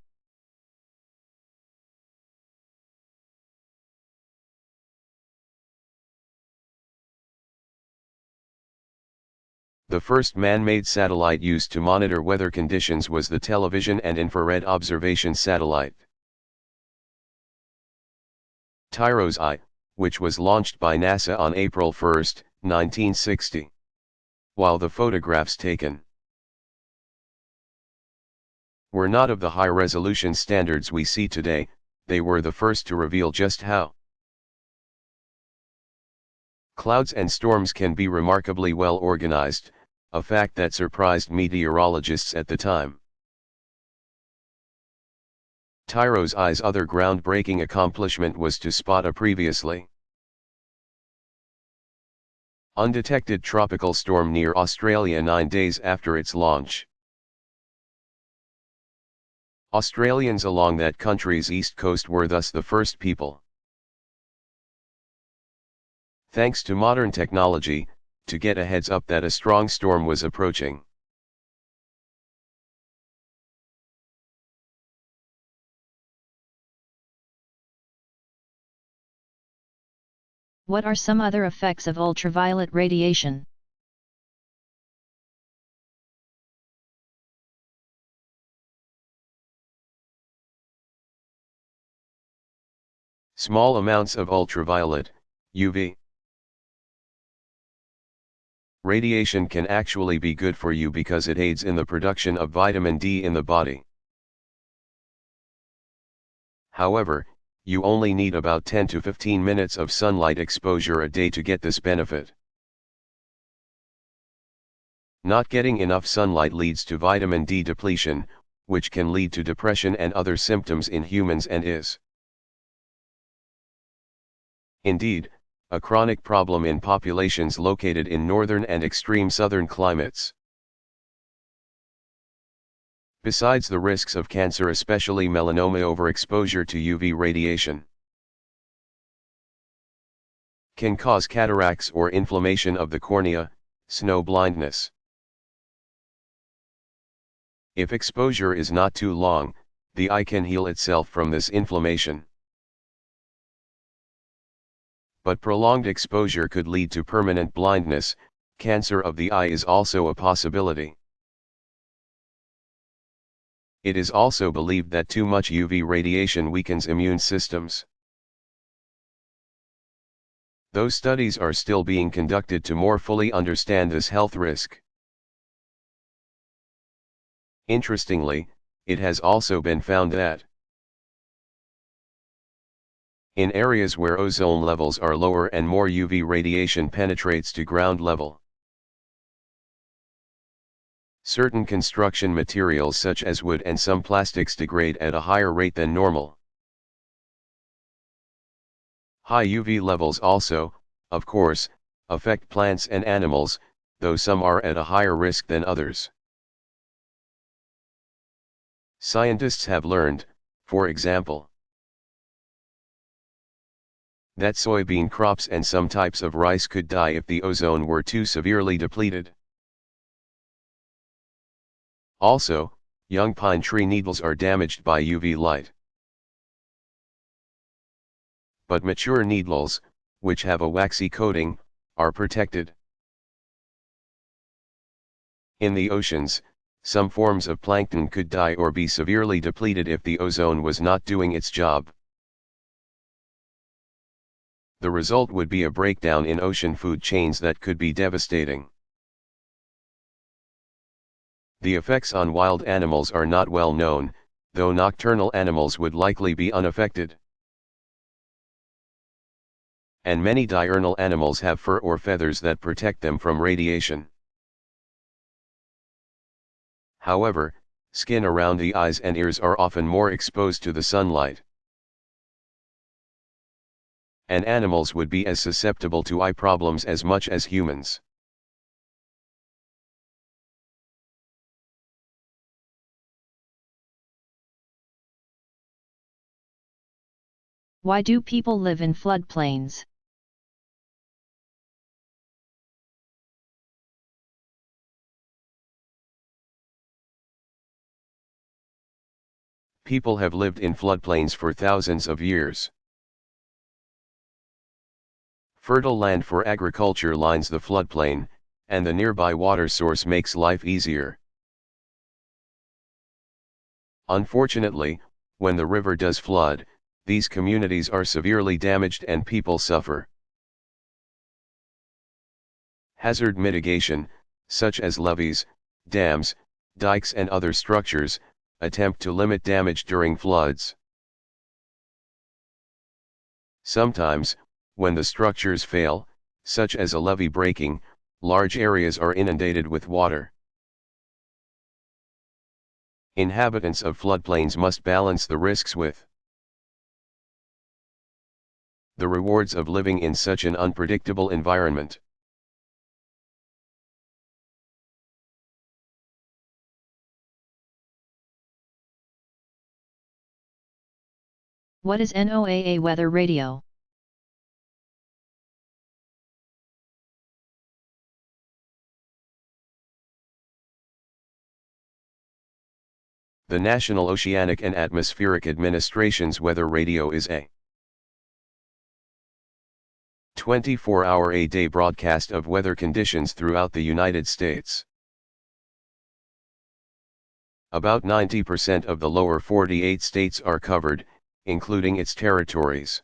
The first man-made satellite used to monitor weather conditions was the television and infrared observation satellite TIROS I, which was launched by NASA on April 1, 1960. while the photographs taken were not of the high-resolution standards we see today, they were the first to reveal just how clouds and storms can be remarkably well organized, a fact that surprised meteorologists at the time. Tyro's eye's other groundbreaking accomplishment was to spot a previously undetected tropical storm near Australia 9 days after its launch. Australians along that country's east coast were thus the first people, thanks to modern technology, to get a heads up that a strong storm was approaching. What are some other effects of ultraviolet radiation? Small amounts of ultraviolet, UV, radiation can actually be good for you because it aids in the production of vitamin D in the body. However, you only need about 10 to 15 minutes of sunlight exposure a day to get this benefit. Not getting enough sunlight leads to vitamin D depletion, which can lead to depression and other symptoms in humans and is indeed a chronic problem in populations located in northern and extreme southern climates. Besides the risks of cancer, especially melanoma, overexposure to UV radiation can cause cataracts or inflammation of the cornea, snow blindness. If exposure is not too long, the eye can heal itself from this inflammation. But prolonged exposure could lead to permanent blindness. Cancer of the eye is also a possibility. It is also believed that too much UV radiation weakens immune systems. Those studies are still being conducted to more fully understand this health risk. Interestingly, it has also been found that in areas where ozone levels are lower and more UV radiation penetrates to ground level, certain construction materials such as wood and some plastics degrade at a higher rate than normal. High UV levels also, of course, affect plants and animals, though some are at a higher risk than others. Scientists have learned, for example, that soybean crops and some types of rice could die if the ozone were too severely depleted. Also, young pine tree needles are damaged by UV light. But mature needles, which have a waxy coating, are protected. In the oceans, some forms of plankton could die or be severely depleted if the ozone was not doing its job. The result would be a breakdown in ocean food chains that could be devastating. The effects on wild animals are not well known, though nocturnal animals would likely be unaffected. And many diurnal animals have fur or feathers that protect them from radiation. However, skin around the eyes and ears are often more exposed to the sunlight. And animals would be as susceptible to eye problems as much as humans. Why do people live in floodplains? People have lived in floodplains for thousands of years. Fertile land for agriculture lines the floodplain, and the nearby water source makes life easier. Unfortunately, when the river does flood, these communities are severely damaged and people suffer. Hazard mitigation. such as levees, dams, dikes and other structures, attempt to limit damage during floods. Sometimes, when the structures fail, such as a levee breaking, large areas are inundated with water. Inhabitants of floodplains must balance the risks with the rewards of living in such an unpredictable environment. What is NOAA Weather Radio? The National Oceanic and Atmospheric Administration's weather radio is a 24-hour-a-day broadcast of weather conditions throughout the United States. About 90% of the lower 48 states are covered, including its territories.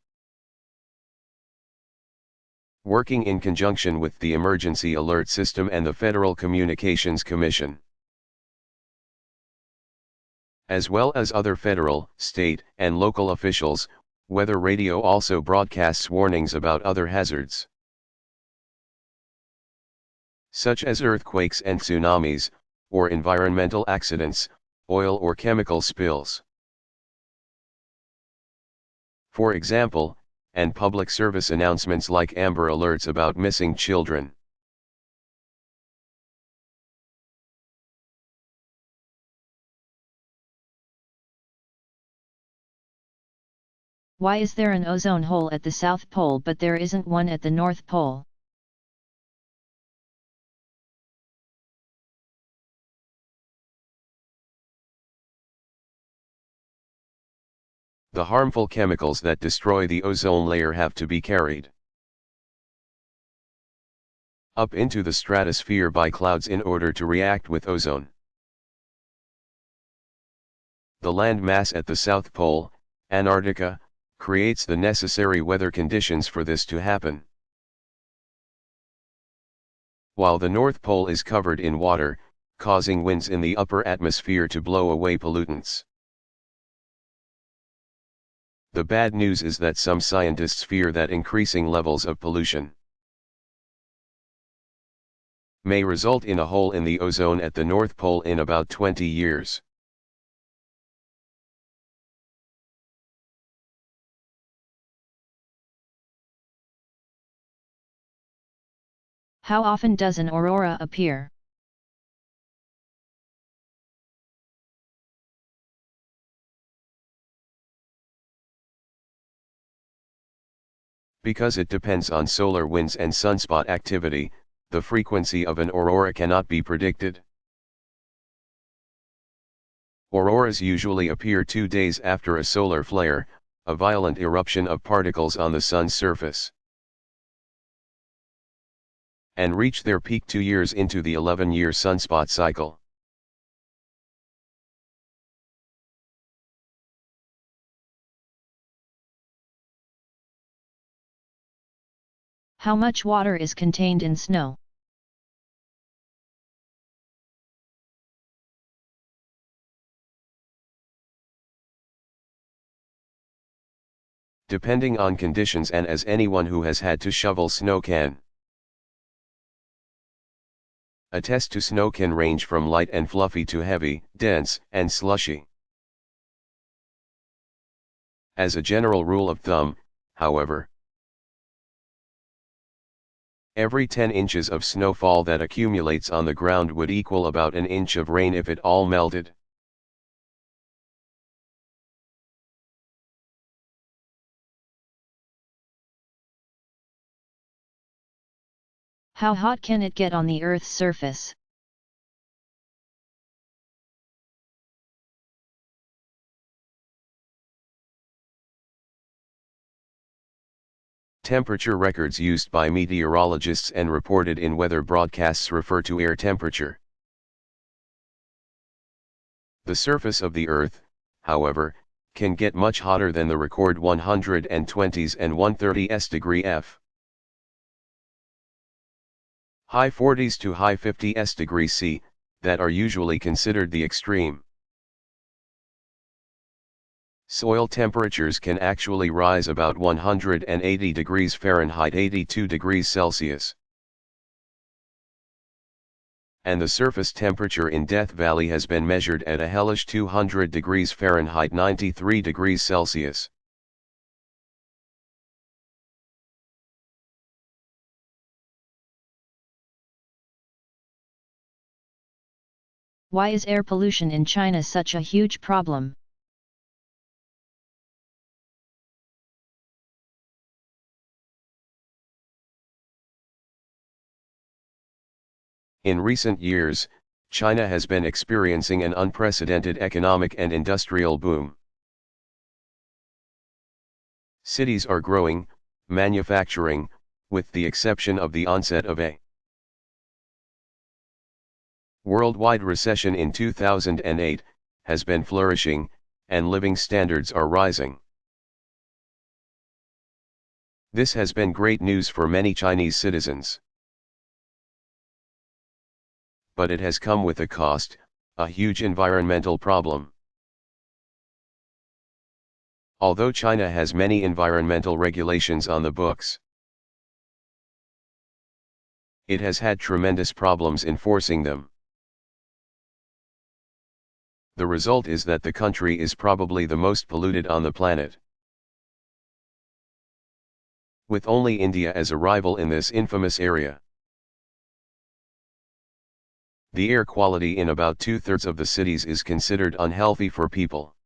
Working in conjunction with the Emergency Alert System and the Federal Communications Commission, as well as other federal, state, and local officials, weather radio also broadcasts warnings about other hazards, such as earthquakes and tsunamis, or environmental accidents, oil or chemical spills. For example, and public service announcements like Amber Alerts about missing children. Why is there an ozone hole at the South Pole but there isn't one at the North Pole? The harmful chemicals that destroy the ozone layer have to be carried up into the stratosphere by clouds in order to react with ozone. The land mass at the South Pole, Antarctica, creates the necessary weather conditions for this to happen. While the North Pole is covered in water, causing winds in the upper atmosphere to blow away pollutants. The bad news is that some scientists fear that increasing levels of pollution may result in a hole in the ozone at the North Pole in about 20 years. How often does an aurora appear? Because it depends on solar winds and sunspot activity, the frequency of an aurora cannot be predicted. Auroras usually appear 2 days after a solar flare, a violent eruption of particles on the sun's surface, and reach their peak 2 years into the 11-year sunspot cycle. How much water is contained in snow? Depending on conditions and as anyone who has had to shovel snow can attest to, snow can range from light and fluffy to heavy, dense, and slushy. As a general rule of thumb, however, every 10 inches of snowfall that accumulates on the ground would equal about an inch of rain if it all melted. How hot can it get on the Earth's surface? Temperature records used by meteorologists and reported in weather broadcasts refer to air temperature. The surface of the Earth, however, can get much hotter than the record 120s and 130s degree F. high 40s to high 50s degrees C, that are usually considered the extreme. Soil temperatures can actually rise about 180 degrees Fahrenheit 82 degrees Celsius. And the surface temperature in Death Valley has been measured at a hellish 200 degrees Fahrenheit 93 degrees Celsius. Why is air pollution in China such a huge problem? In recent years, China has been experiencing an unprecedented economic and industrial boom. Cities are growing, manufacturing, with the exception of the onset of a worldwide recession in 2008, has been flourishing, and living standards are rising. This has been great news for many Chinese citizens. But it has come with a cost, a huge environmental problem. Although China has many environmental regulations on the books, it has had tremendous problems enforcing them. The result is that the country is probably the most polluted on the planet. With only India as a rival in this infamous area. The air quality in about 2/3 of the cities is considered unhealthy for people.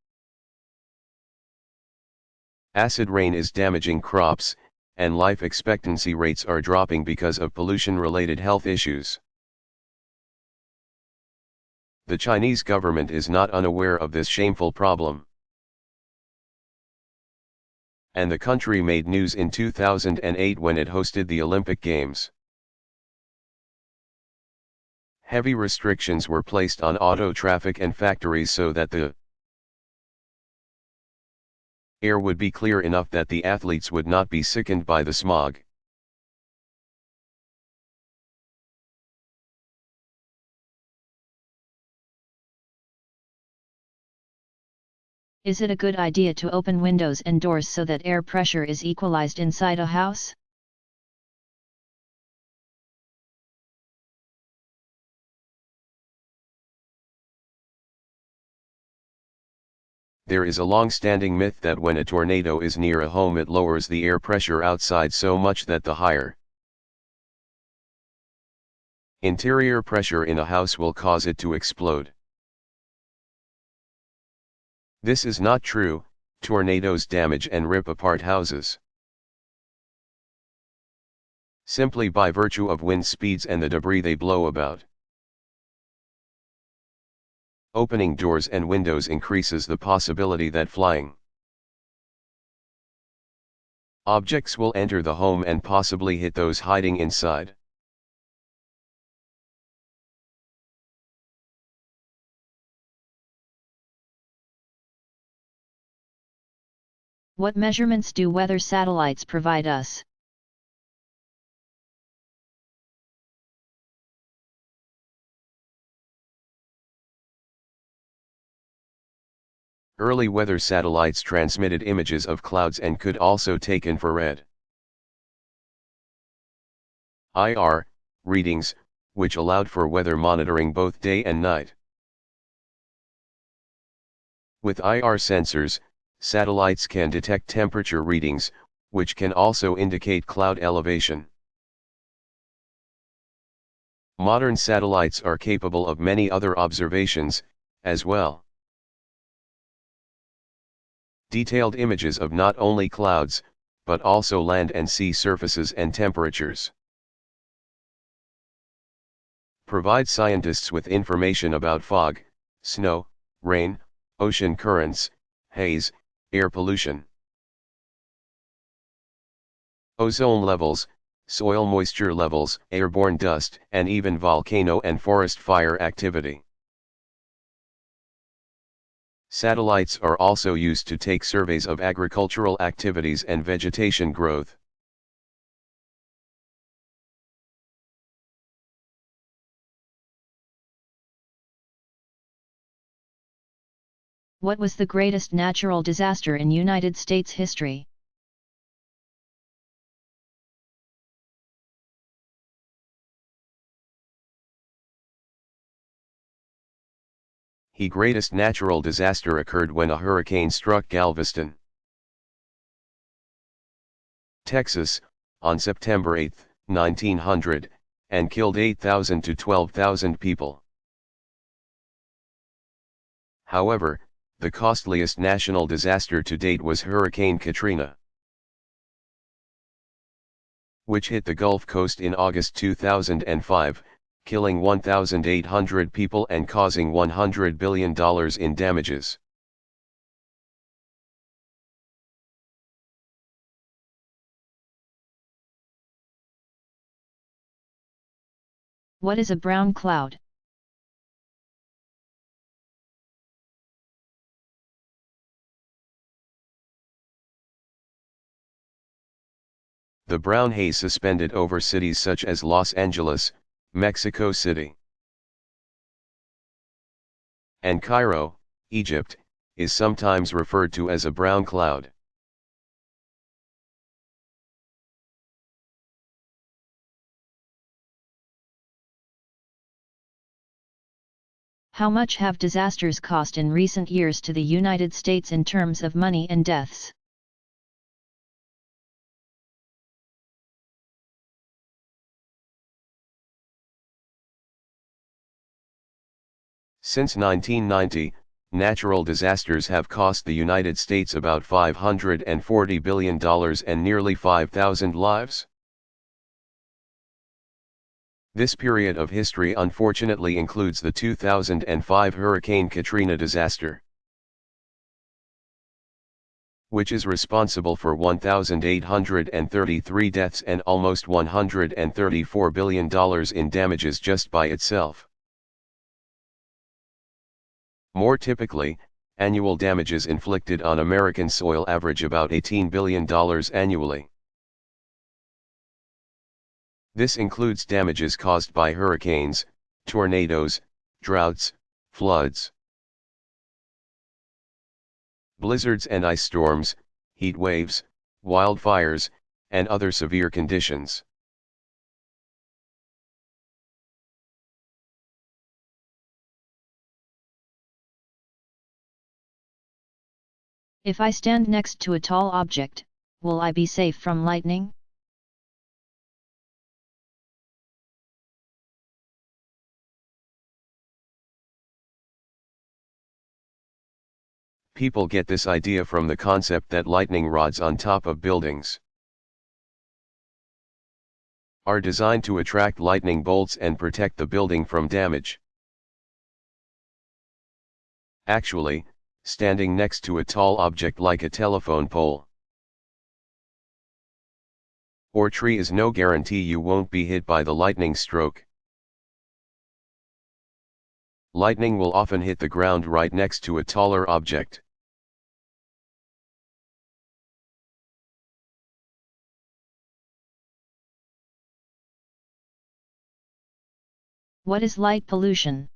Acid rain is damaging crops, and life expectancy rates are dropping because of pollution-related health issues. The Chinese government is not unaware of this shameful problem. And the country made news in 2008 when it hosted the Olympic Games. Heavy restrictions were placed on auto traffic and factories so that the air would be clear enough that the athletes would not be sickened by the smog. Is it a good idea to open windows and doors so that air pressure is equalized inside a house? There is a long-standing myth that when a tornado is near a home it lowers the air pressure outside so much that the higher interior pressure in a house will cause it to explode. This is not true. Tornadoes damage and rip apart houses simply by virtue of wind speeds and the debris they blow about. Opening doors and windows increases the possibility that flying objects will enter the home and possibly hit those hiding inside. What measurements do weather satellites provide us? Early weather satellites transmitted images of clouds and could also take infrared IR readings, which allowed for weather monitoring both day and night. With IR sensors, satellites can detect temperature readings, which can also indicate cloud elevation. Modern satellites are capable of many other observations, as well. Detailed images of not only clouds, but also land and sea surfaces and temperatures. Provide scientists with information about fog, snow, rain, ocean currents, haze, air pollution, ozone levels, soil moisture levels, airborne dust, and even volcano and forest fire activity. Satellites are also used to take surveys of agricultural activities and vegetation growth. What was the greatest natural disaster in United States history? The greatest natural disaster occurred when a hurricane struck Galveston, Texas, on September 8, 1900, and killed 8,000 to 12,000 people. However, the costliest national disaster to date was Hurricane Katrina, which hit the Gulf Coast in August 2005, killing 1,800 people and causing $100 billion in damages. What is a brown cloud? The brown haze suspended over cities such as Los Angeles, Mexico City, and Cairo, Egypt, is sometimes referred to as a brown cloud. How much have disasters cost in recent years to the United States in terms of money and deaths? Since 1990, natural disasters have cost the United States about $540 billion and nearly 5,000 lives. This period of history unfortunately includes the 2005 Hurricane Katrina disaster, which is responsible for 1,833 deaths and almost $134 billion in damages just by itself. More typically, annual damages inflicted on American soil average about $18 billion annually. This includes damages caused by hurricanes, tornadoes, droughts, floods, blizzards and ice storms, heat waves, wildfires, and other severe conditions. If I stand next to a tall object, will I be safe from lightning? People get this idea from the concept that lightning rods on top of buildings are designed to attract lightning bolts and protect the building from damage. Actually, standing next to a tall object like a telephone pole or tree is no guarantee you won't be hit by the lightning stroke. Lightning will often hit the ground right next to a taller object. What is light pollution?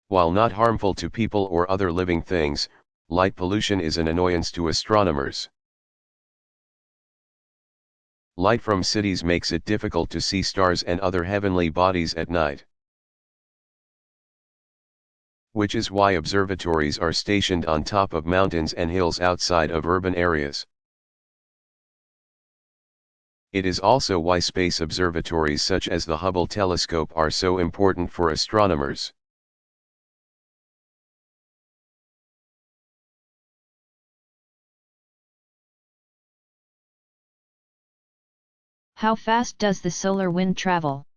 While not harmful to people or other living things, light pollution is an annoyance to astronomers. Light from cities makes it difficult to see stars and other heavenly bodies at night, which is why observatories are stationed on top of mountains and hills outside of urban areas. It is also why space observatories such as the Hubble telescope are so important for astronomers. How fast does the solar wind travel?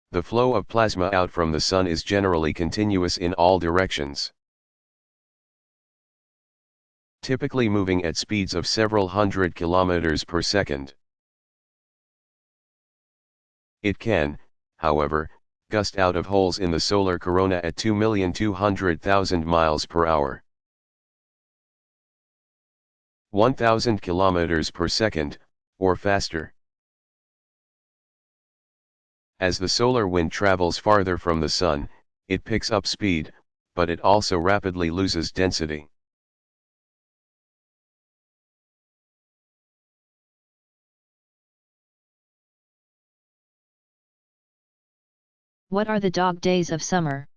The flow of plasma out from the sun is generally continuous in all directions, typically moving at speeds of several hundred kilometers per second. It can, however, gust out of holes in the solar corona at 2,200,000 miles per hour. 1,000 kilometers per second, or faster. As the solar wind travels farther from the Sun, it picks up speed, but it also rapidly loses density. What are the dog days of summer?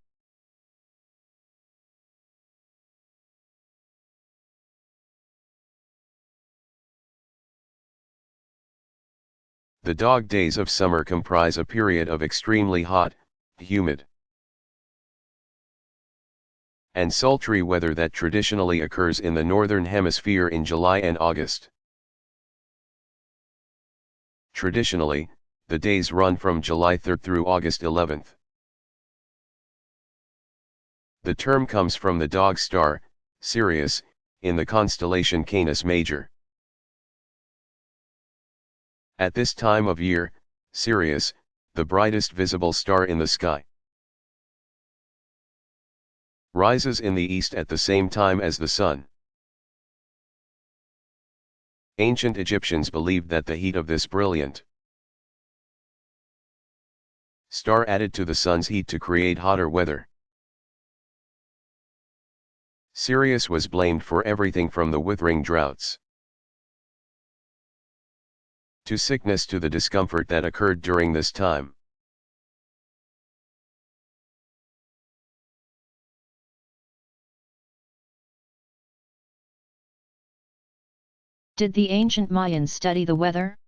The dog days of summer comprise a period of extremely hot, humid, and sultry weather that traditionally occurs in the northern hemisphere in July and August. Traditionally, the days run from July 3rd through August 11th. The term comes from the dog star, Sirius, in the constellation Canis Major. At this time of year, Sirius, the brightest visible star in the sky, rises in the east at the same time as the Sun. Ancient Egyptians believed that the heat of this brilliant star added to the Sun's heat to create hotter weather. Sirius was blamed for everything from the withering droughts to sickness to the discomfort that occurred during this time. Did the ancient Mayans study the weather?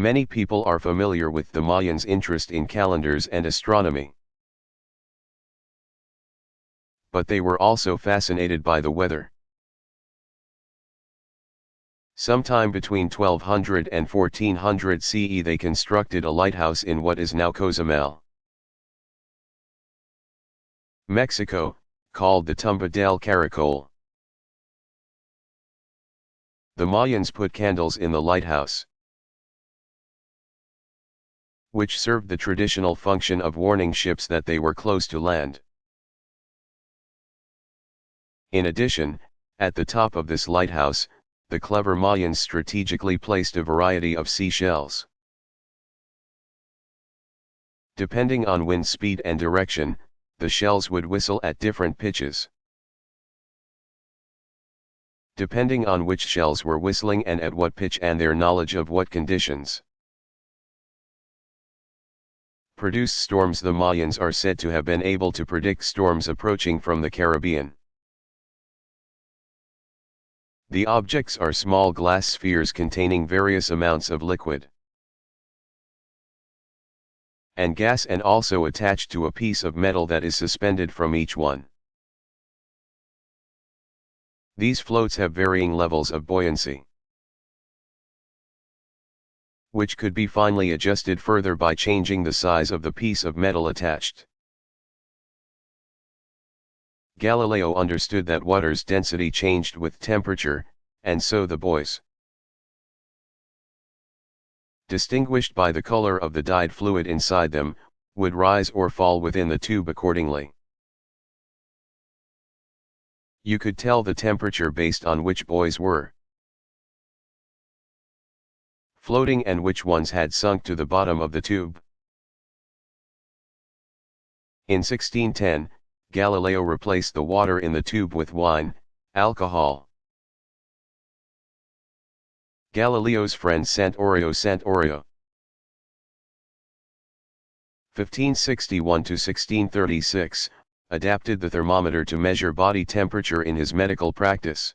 Many people are familiar with the Mayans' interest in calendars and astronomy. But they were also fascinated by the weather. Sometime between 1200 and 1400 CE they constructed a lighthouse in what is now Cozumel, Mexico, called the Tumba del Caracol. The Mayans put candles in the lighthouse, which served the traditional function of warning ships that they were close to land. In addition, at the top of this lighthouse, the clever Mayans strategically placed a variety of seashells. Depending on wind speed and direction, the shells would whistle at different pitches. Depending on which shells were whistling and at what pitch and their knowledge of what conditions produced storms, the Mayans are said to have been able to predict storms approaching from the Caribbean. The objects are small glass spheres containing various amounts of liquid and gas, and also attached to a piece of metal that is suspended from each one. These floats have varying levels of buoyancy, which could be finely adjusted further by changing the size of the piece of metal attached. Galileo understood that water's density changed with temperature, and so the buoys, distinguished by the color of the dyed fluid inside them, would rise or fall within the tube accordingly. You could tell the temperature based on which buoys were floating and which ones had sunk to the bottom of the tube. In 1610, Galileo replaced the water in the tube with wine, alcohol. Galileo's friend Sant'Orio 1561 to 1636, adapted the thermometer to measure body temperature in his medical practice.